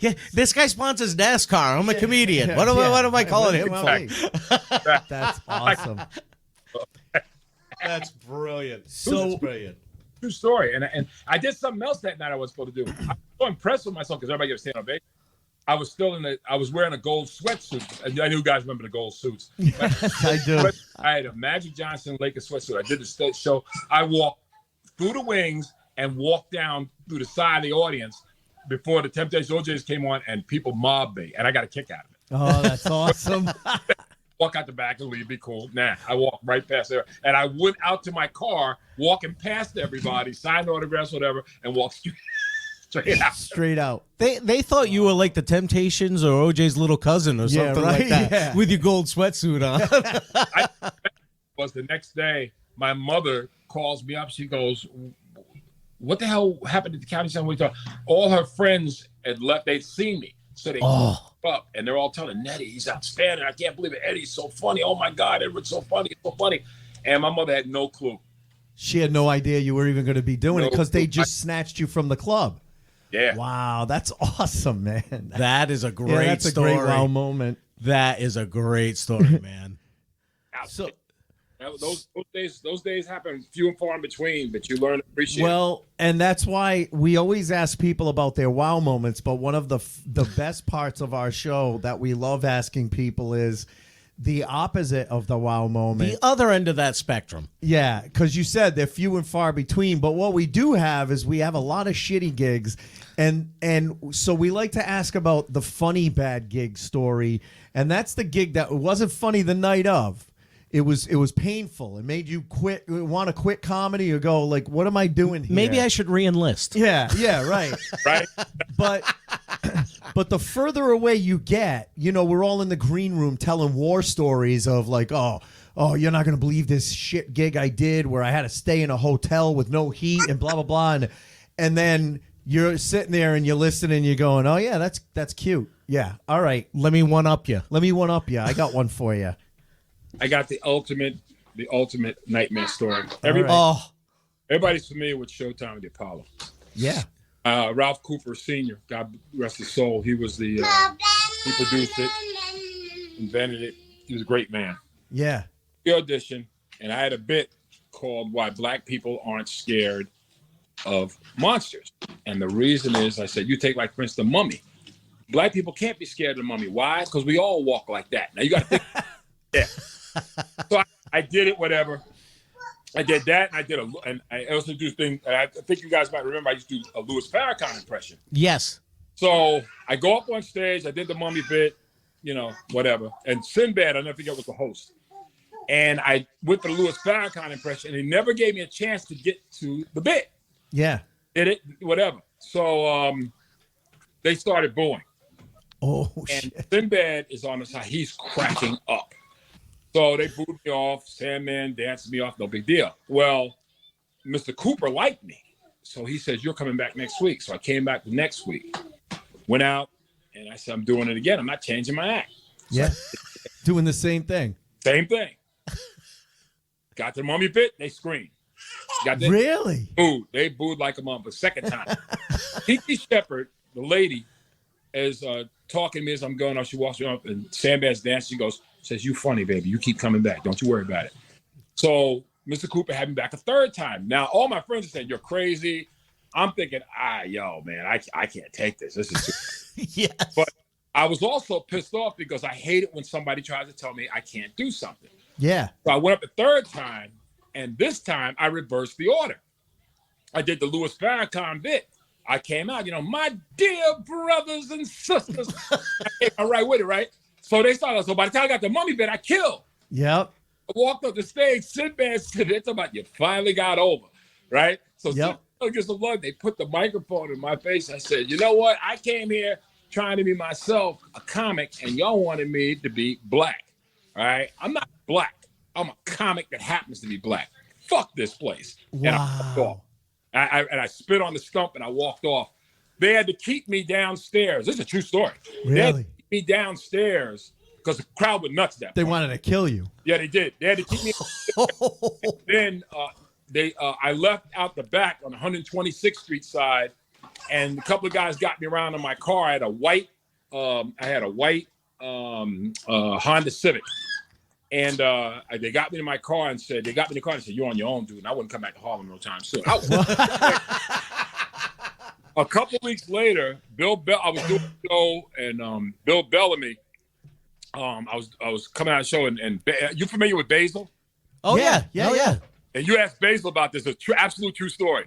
Yeah, this guy sponsors NASCAR. I'm a comedian. Yeah, what am I calling him well, for? That's awesome. That's brilliant. So brilliant. True story. And I did something else that night I was supposed to do. I was so impressed with myself because everybody gave a stand ovation. I was wearing a gold sweatsuit. I knew you guys remember the gold suits. I do. I had a Magic Johnson Lakers sweatsuit. I did the stage show. I walked through the wings and walked down through the side of the audience before the Temptations OJs came on, and people mobbed me, and I got a kick out of it. Oh, that's awesome. Walk out the back and leave, be cool. Nah, I walked right past there, and I went out to my car, walking past everybody, signed autographs, whatever, and walked. Straight out. Straight out. They thought you were like the Temptations or OJ's little cousin or Yeah, something right? like that Yeah. with your gold sweatsuit on. Was the next day, my mother calls me up. She goes, "What the hell happened at the county center?" All her friends had left. They'd seen me, so they up, and they're all telling Nettie, "He's outstanding. I can't believe it. Eddie's so funny. Oh my God, Edward's so funny. It's so funny." And my mother had no clue. She had no idea you were even going to be doing it because they just snatched you from the club. Yeah. Wow, that's awesome, man. That is a great Yeah, that's story. a great wow moment. That is a great story, man. So, Those days happen few and far in between, but you learn to appreciate. well, and that's why we always ask people about their wow moments. But one of the best parts of our show that we love asking people is the opposite of the wow moment. The other end of that spectrum. Yeah, because you said they're few and far between. But what we do have is we have a lot of shitty gigs, and so we like to ask about the funny bad gig story, and that's the gig that wasn't funny the night of. It was painful. It made you want to quit comedy or go like, what am I doing here? Maybe I should re-enlist. Yeah, right. right? But the further away you get, we're all in the green room telling war stories of like, oh, you're not going to believe this shit gig I did where I had to stay in a hotel with no heat and blah, blah, blah. And then you're sitting there and you're listening and you're going, oh, yeah, that's cute. Yeah. All right. Let me one-up you. I got one for you. I got the ultimate nightmare story. right. Everybody's familiar with Showtime with the Apollo. Yeah. Ralph Cooper Sr., God rest his soul, he was he produced it, invented it. He was a great man. Yeah. The audition, and I had a bit called "Why Black People Aren't Scared of Monsters," and the reason is, I said, you take like, for instance, the Mummy. Black people can't be scared of the Mummy. Why? Because we all walk like that. Now you got to think. Yeah. So I did it, whatever. I did that, and I also do things. I think you guys might remember I used to do a Louis Farrakhan impression. Yes. So I go up on stage, I did the Mummy bit, whatever. And Sinbad, I never forget, was the host. And I went for the Louis Farrakhan impression, and he never gave me a chance to get to the bit. Yeah. Did it, whatever. So they started booing. Oh, And shit. Sinbad is on the side. He's cracking up. So they booed me off. Sandman danced me off. No big deal. Well, Mr. Cooper liked me. So he says, you're coming back next week. So I came back the next week. Went out, and I said, I'm doing it again. I'm not changing my act. Yeah. Doing the same thing. Same thing. Got the Mummy bit, they screamed. Really? Booed. They booed like a mom. The second time. Kiki Shepard, the lady, is talking to me as I'm going off. She walks me up, and Sandman's dancing. She goes, says, you funny, baby. You keep coming back. Don't you worry about it. So Mr. Cooper had me back a third time. Now, all my friends are saying, you're crazy. I'm thinking, yo, man, I can't take this. This is too Yes. But I was also pissed off because I hate it when somebody tries to tell me I can't do something. Yeah. So I went up the third time, and this time I reversed the order. I did the Louis Farrakhan bit. I came out, my dear brothers and sisters. I came right with it, right? So they started. So by the time I got the Mummy bit, I killed. Yep. I walked up the stage. Sinbad said, "They're talking about you finally got over, right?" So Sinbad gets the love. They put the microphone in my face. I said, "You know what? I came here trying to be myself, a comic, and y'all wanted me to be black. All right? I'm not black. I'm a comic that happens to be black. Fuck this place." Wow. And I walked off. I spit on the stump and I walked off. They had to keep me downstairs. This is a true story. Really? They had to keep me downstairs because the crowd went nuts that They point. wanted to kill you. Yeah, they did. They had to keep me. Then I left out the back on 126th Street side, and a couple of guys got me around in my car. I had a white Honda Civic, and they got me in my car and said, "You're on your own, dude. And I wouldn't come back to Harlem no time soon." A couple weeks later, I was doing a show, and Bill Bellamy. I was coming out of the show, and you familiar with Basil? Oh yeah. And you asked Basil about this. It's absolute true story.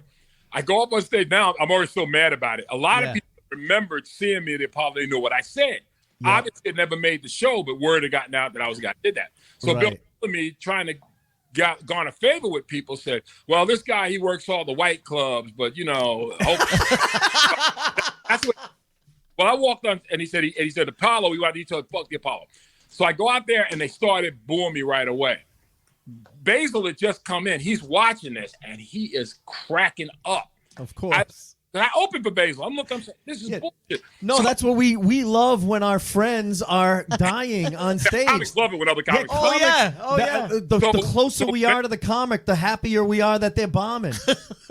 I go up on stage now. I'm already so mad about it. A lot of people remembered seeing me. They probably knew what I said. Obviously, it never made the show, but word had gotten out that I was the guy that did that. So Bill Bellamy trying to gone a favor with people. Said, well, this guy, he works all the white clubs, but that's what. Well, I walked on, and he said, Apollo, we want to tell fuck the Apollo. So I go out there, and they started booing me right away. Basil had just come in. He's watching this, and he is cracking up. Of course. I opened for Basil. I'm saying, this is bullshit. No, that's what we love when our friends are dying on stage. Comics love it when other comics. The closer we are to the comic, the happier we are that they're bombing.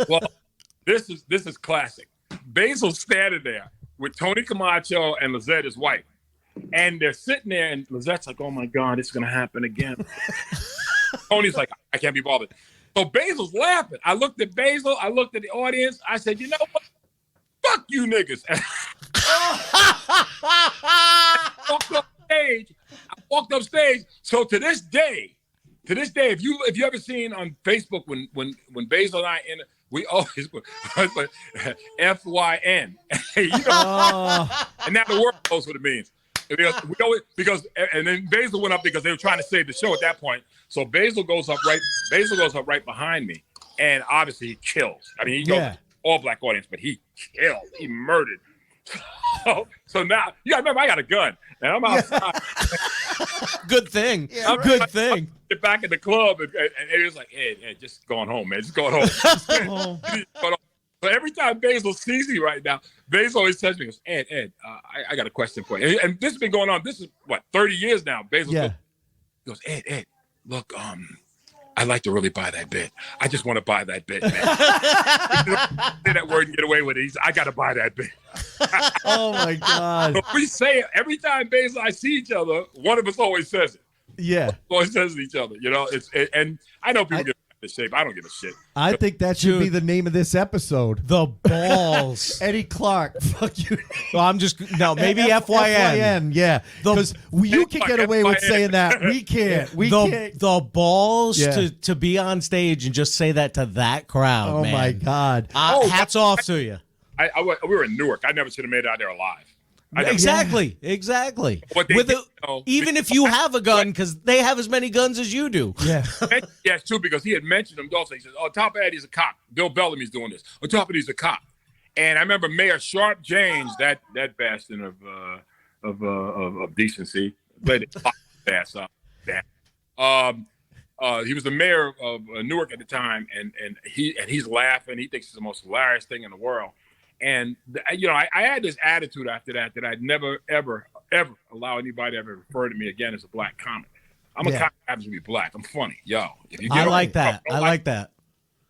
Well, this is classic. Basil's standing there with Tony Camacho and Lizette, his wife. And they're sitting there, and Lizette's like, oh, my God, it's going to happen again. Tony's like, I can't be bothered. So Basil's laughing. I looked at Basil. I looked at the audience. I said, you know what? Fuck you niggas. I walked up stage. So to this day, if you ever seen on Facebook when Basil and I we always put FYN. And now the world knows what it means. And then Basil went up because they were trying to save the show at that point. So Basil goes up right behind me, and obviously he kills. I mean, he goes all black audience, but he killed. He murdered. So now you gotta remember, I got a gun, and I'm outside. Good thing. Yeah, Good thing. Get back in the club, and it was like, Ed, just going home, man. Just going home. So every time Basil sees me right now, Basil always says to me, Ed, I got a question for you. And this has been going on. This is, 30 years now. Basil goes, Ed, look, I'd like to really buy that bit. I just want to buy that bit, man. Say that word and get away with it. I got to buy that bit. Oh, my God. So we say it. Every time Basil and I see each other, one of us always says it. Yeah. Always says it to each other. And I know people get in shape. I don't give a shit. I think that should be the name of this episode. The balls. Eddie Clark. Fuck you. Well, maybe FYN. Yeah. Because you can get away with saying that. We can't. The balls to be on stage and just say that to that crowd, oh, man. My God. Hats off to you. We were in Newark. I never should have made it out there alive. Exactly. Even if you have a gun, because they have as many guns as you do. Yeah. Yeah, it's true, because he had mentioned him also. He says, on top of that, he's a cop. Bill Bellamy's doing this. On top of it, he's a cop. And I remember Mayor Sharp James, that bastion of decency, played it ass up. He was the mayor of Newark at the time, and he's laughing. He thinks it's the most hilarious thing in the world. And I had this attitude after that I'd never, ever, ever allow anybody to ever refer to me again as a black comic. I'm a comic that happens to be black. I'm funny, yo. If you I like that. I like that.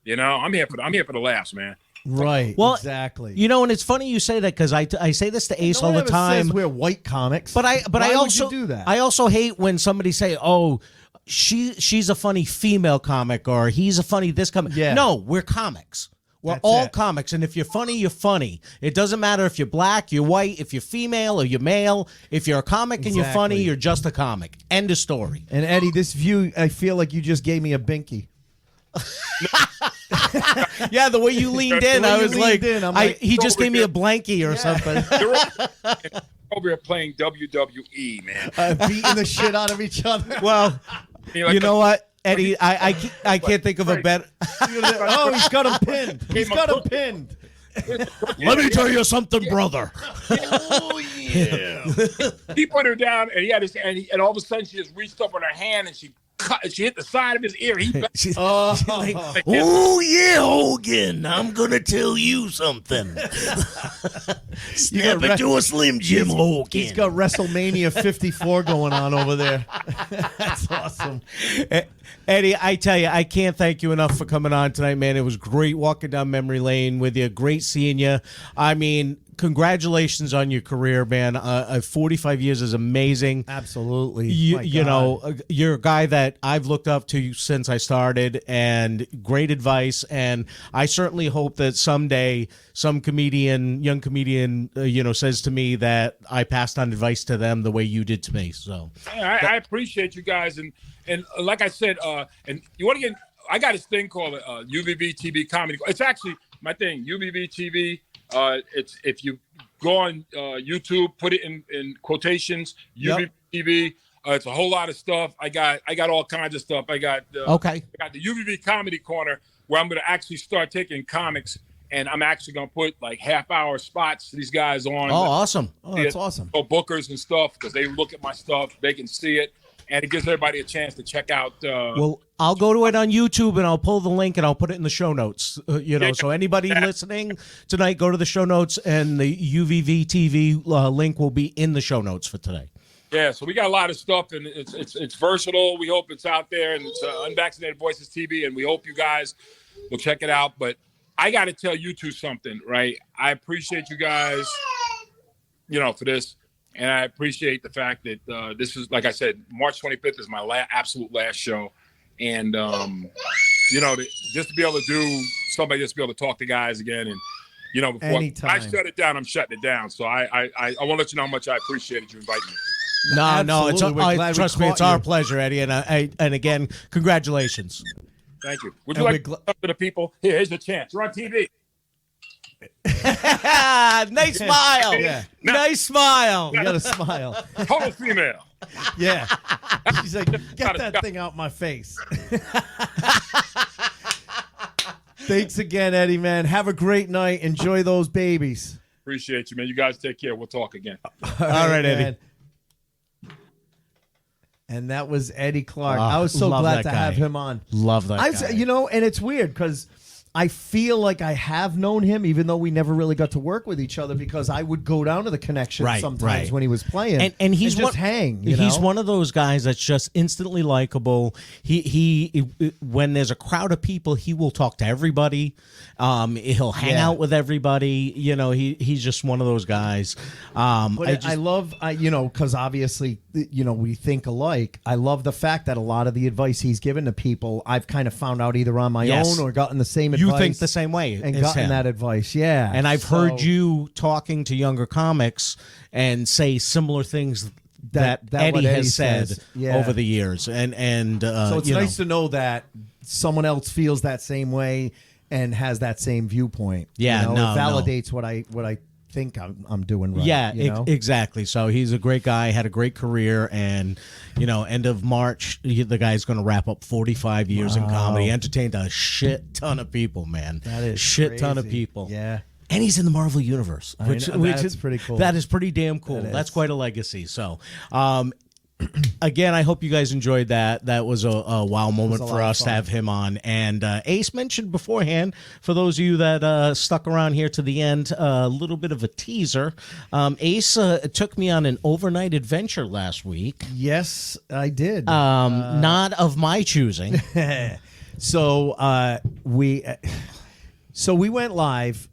I'm here for the laughs, man. Right. Well, exactly. And it's funny you say that, because I say this to Ace all the time. Says we're white comics. But I also would you do that? I also hate when somebody say, "Oh, she's a funny female comic," or "He's a funny this comic." Yeah. No, we're comics. We're all comics, and if you're funny, you're funny. It doesn't matter if you're black, you're white, if you're female or you're male. If you're a comic and you're funny, you're just a comic. End of story. And Eddie, this view, I feel like you just gave me a binky. Yeah, the way you leaned in, I was like, he just gave me a blankie or something. Over here playing WWE, man. Beating the shit out of each other. Well, you know what? Eddie, I can't think of a better. Oh, he's got him pinned. He's got him pinned. Let me tell you something, brother. Oh yeah. He put her down, and he had his, and all of a sudden she just reached up on her hand and she hit the side of his ear. Oh yeah, Hogan, I'm gonna tell you something. Snap into a Slim Jim Hogan. He's got WrestleMania 54 going on over there. That's awesome. Eddie, I tell you, I can't thank you enough for coming on tonight, man. It was great walking down memory lane with you. Great seeing you. I mean, congratulations on your career, man. 45 years is amazing. Absolutely. You're a guy that I've looked up to since I started, and great advice. And I certainly hope that someday some young comedian, says to me that I passed on advice to them the way you did to me. So I appreciate you guys. And like I said, and you want to get, I got this thing called UVB TV Comedy. It's actually my thing, UVB TV. It's, if you go on YouTube, put it in quotations, UVB TV. It's a whole lot of stuff. I got all kinds of stuff. I got the UVV Comedy Corner, where I'm going to actually start taking comics, and I'm actually going to put like half-hour spots these guys on. Oh, awesome. Oh, that's awesome. Bookers and stuff, because they look at my stuff, they can see it, and it gives everybody a chance to check out. Well, I'll go to it on YouTube, and I'll pull the link, and I'll put it in the show notes. So anybody listening tonight, go to the show notes, and the UVV TV link will be in the show notes for today. Yeah, so we got a lot of stuff, and it's versatile. We hope it's out there, and it's Unvaccinated Voices TV, and we hope you guys will check it out. But I got to tell you two something, right? I appreciate you guys, for this, and I appreciate the fact that this is, like I said, March 25th is my absolute last show, and just to be able to do somebody, just to be able to talk to guys again, and before Anytime. I shut it down, I'm shutting it down. So I want to let you know how much I appreciated you inviting me. No, it's trust me, it's our you. pleasure, Eddie, and again, congratulations. Thank you. Would you like to talk to the people? Here's your chance. You're on TV. Nice smile. Yeah. Nice smile. You got to smile. Total female. Yeah. She's like, get that thing out my face. Thanks again, Eddie, man. Have a great night. Enjoy those babies. Appreciate you, man. You guys take care. We'll talk again. All right, Eddie. man. And that was Eddie Clark. Oh, I was so love glad that to guy. have him on. Love that guy. And it's weird because I feel like I have known him, even though we never really got to work with each other, because I would go down to the Connection sometimes when he was playing, and he's just hang. He's one of those guys that's just instantly likable. He when there's a crowd of people, he will talk to everybody. He'll hang out with everybody. He's just one of those guys. But I love, because obviously, we think alike. I love the fact that a lot of the advice he's given to people, I've kind of found out either on my own or gotten the same advice. You think the same way and as gotten him. that advice, yeah. And I've heard you talking to younger comics and say similar things that Eddie has said over the years. And so it's nice to know that someone else feels that same way and has that same viewpoint. Yeah, it validates what I think I'm doing right. Yeah, exactly. So he's a great guy, had a great career, and end of March, the guy's going to wrap up 45 years in comedy. Entertained a shit ton of people, man. That is shit ton of crazy. people. Yeah. And he's in the Marvel Universe, which that's pretty cool. That is pretty damn cool. That's quite a legacy. So, again, I hope you guys enjoyed that. That was a wow moment for us to have him on. And Ace mentioned beforehand, for those of you that stuck around here to the end, a little bit of a teaser. Ace took me on an overnight adventure last week. Yes, I did. Not of my choosing. So we went live.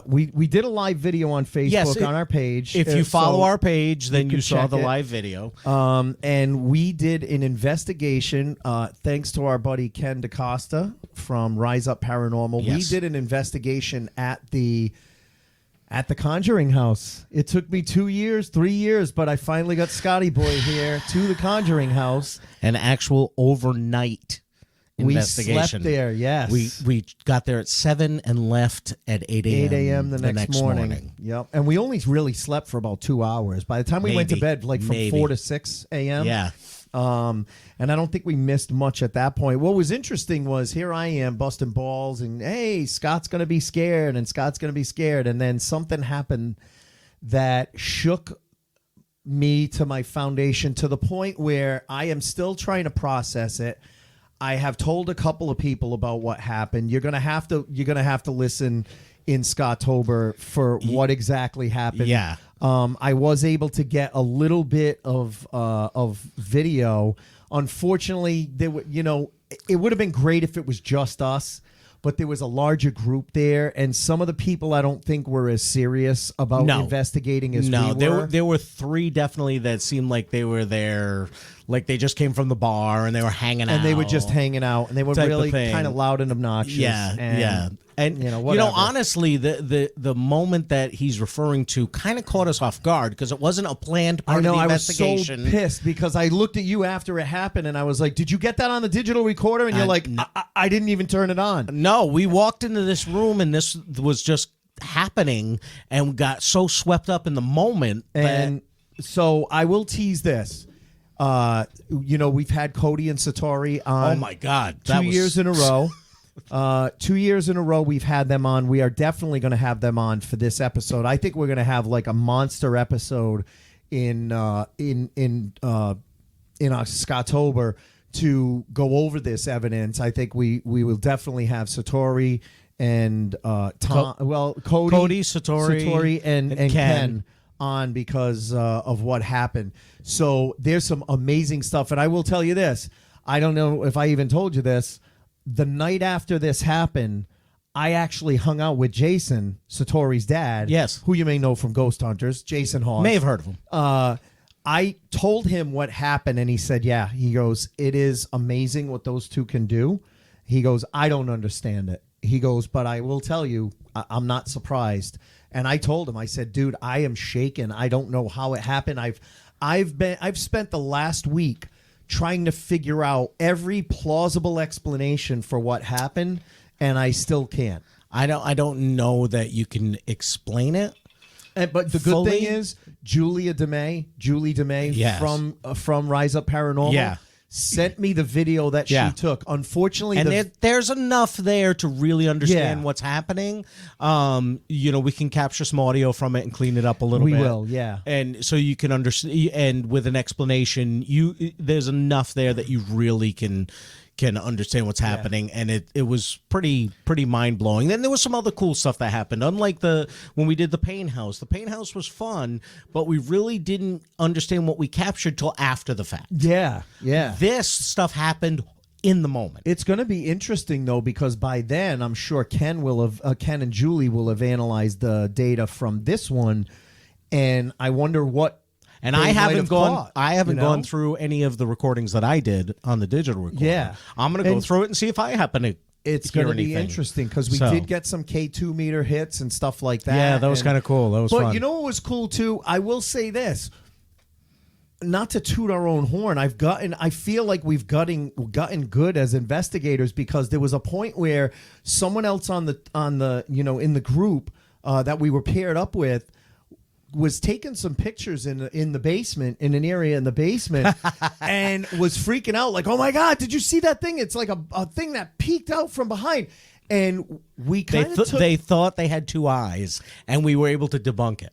We did a live video on Facebook on our page. If you follow our page, then you saw the it. live video. And we did an investigation. Thanks to our buddy Ken DaCosta from Rise Up Paranormal. Yes. We did an investigation at the Conjuring House. It took me 2 years, 3 years, but I finally got Scotty Boy here to the Conjuring House. An actual overnight investigation. We slept there, yes. We got there at 7 and left at 8 a.m. 8 a.m. the next morning. Yep. And we only really slept for about 2 hours. By the time we went to bed, from 4 to 6 a.m. Yeah. And I don't think we missed much at that point. What was interesting was here I am busting balls and, hey, Scott's going to be scared and Scott's going to be scared. And then something happened that shook me to my foundation to the point where I am still trying to process it. I have told a couple of people about what happened. You're gonna have to listen in Scottober for what exactly happened. Yeah. I was able to get a little bit of video. Unfortunately, it would have been great if it was just us, but there was a larger group there, and some of the people I don't think were as serious about investigating as we were. There were 3 definitely that seemed like they were there, like they just came from the bar and they were hanging out. And they were just hanging out, and they were really kind of loud and obnoxious. Yeah. And whatever. honestly, the moment that he's referring to kind of caught us off guard because it wasn't a planned part of the investigation. I was so pissed because I looked at you after it happened and I was like, "Did you get that on the digital recorder?" And you're like, I didn't even turn it on." No, we walked into this room and this was just happening and got so swept up in the moment. And so I will tease this. We've had Cody and Satori on. Oh my God, 2 years in a row. 2 years in a row we've had them on. We are definitely going to have them on for this episode. I think we're going to have like a monster episode in Scottober to go over this evidence. I think we will definitely have Satori and Cody, Satori, and Ken on because of what happened. So there's some amazing stuff, and I will tell you this. I don't know if I even told you this. The night after this happened, I actually hung out with Jason, Satori's dad. Yes. Who you may know from Ghost Hunters, Jason Hawes. May have heard of him. I told him what happened, and he said, yeah. He goes, it is amazing what those two can do. He goes, I don't understand it. He goes, but I will tell you, I'm not surprised. And I told him, I said, dude, I am shaken. I don't know how it happened. I've spent the last week trying to figure out every plausible explanation for what happened, and I still can't. I don't know that you can explain it. But the good thing is, Julie DeMay, yes, from Rise Up Paranormal, sent me the video that she took. Unfortunately, and there's enough there to really understand what's happening. We can capture some audio from it and clean it up a little bit. We will, yeah. And so you can understand, and with an explanation, there's enough there that you really can understand what's happening, and it was pretty mind blowing. Then there was some other cool stuff that happened. Unlike when we did the Pain House was fun, but we really didn't understand what we captured till after the fact. Yeah. This stuff happened in the moment. It's going to be interesting though, because by then I'm sure Ken and Julie will have analyzed the data from this one, and I wonder what. And I haven't gone through any of the recordings that I did on the digital recorder. Yeah. I'm going to go through it and see if I happen to It's going to be interesting because we did get some K2 meter hits and stuff like that. Yeah, that was kind of cool. That was fun. But you know what was cool too? I will say this. Not to toot our own horn, I feel like we've gotten good as investigators, because there was a point where someone else in the group that we were paired up with was taking some pictures in the basement, in an area in the basement, and was freaking out like, oh my God, did you see that thing? It's like a thing that peeked out from behind. And we they thought they had two eyes, and we were able to debunk it.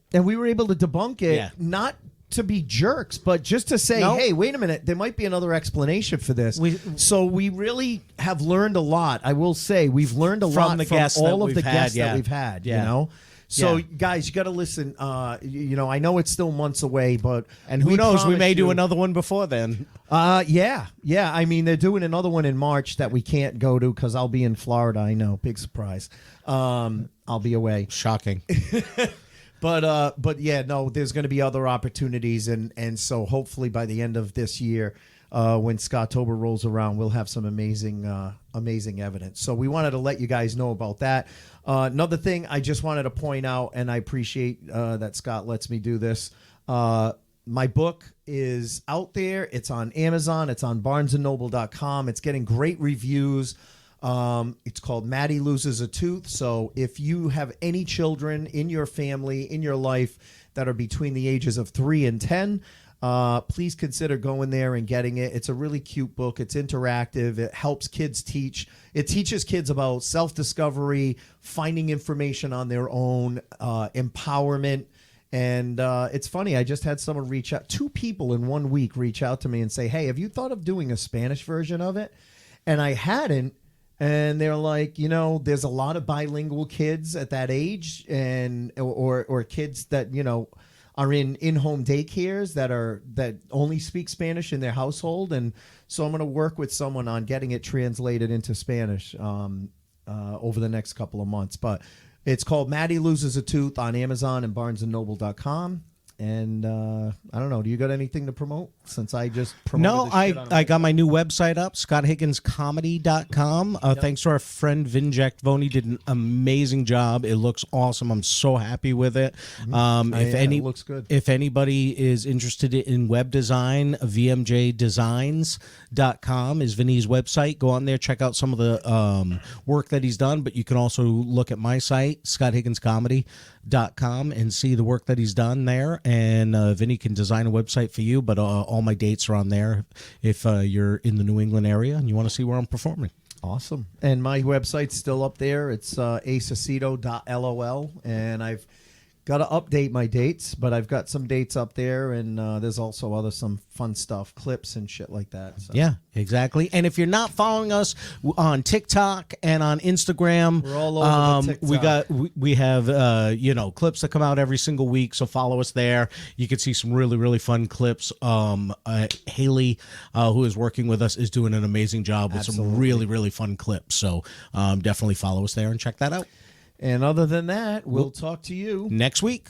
Not to be jerks, but just to say, hey, wait a minute, there might be another explanation for this. So we really have learned a lot. I will say we've learned a lot from all of the guests that we've had, you know? So, guys, you got to listen. I know it's still months away, but who knows? We may do another one before then. Yeah. I mean, they're doing another one in March that we can't go to because I'll be in Florida. I know, big surprise. I'll be away. Shocking. But yeah, no, there's going to be other opportunities, and so hopefully by the end of this year, when Scottober rolls around, we'll have some amazing evidence. So we wanted to let you guys know about that. Another thing I just wanted to point out, and I appreciate that Scott lets me do this. My book is out there. It's on Amazon. It's on BarnesandNoble.com. It's getting great reviews. It's called Maddie Loses a Tooth. So if you have any children in your family, in your life, that are between the ages of 3 and 10, please consider going there and getting it. It's a really cute book. It's interactive. It helps kids teach. It teaches kids about self-discovery, finding information on their own, empowerment. And it's funny. I just had someone reach out. 2 people in 1 week reach out to me and say, hey, have you thought of doing a Spanish version of it? And I hadn't. And they're like, there's a lot of bilingual kids at that age, and or kids that, are in home daycares that only speak Spanish in their household. And so I'm going to work with someone on getting it translated into Spanish over the next couple of months. But it's called Maddie Loses a Tooth on Amazon and BarnesandNoble.com. And I don't know. Do you got anything to promote? Since I just promoted I got my new website up, ScottHigginsComedy.com. Thanks to our friend Vinject Voni, did an amazing job. It looks awesome. I'm so happy with it. It looks good. If anybody is interested in web design, VMJDesigns.com is Vinny's website. Go on there, check out some of the work that he's done. But you can also look at my site, ScottHigginsComedy.com. vinny.com and see the work that he's done there. And Vinny can design a website for you, but all my dates are on there if you're in the New England area and you want to see where I'm performing. Awesome. And my website's still up there. It's acecito.lol, and I've got to update my dates, but I've got some dates up there, and there's also some fun stuff, clips and shit like that. So. Yeah, exactly. And if you're not following us on TikTok and on Instagram, we're all over the TikTok. we have clips that come out every single week, so follow us there. You can see some really, really fun clips. Haley, who is working with us, is doing an amazing job with some really, really fun clips. So definitely follow us there and check that out. And other than that, we'll talk to you next week.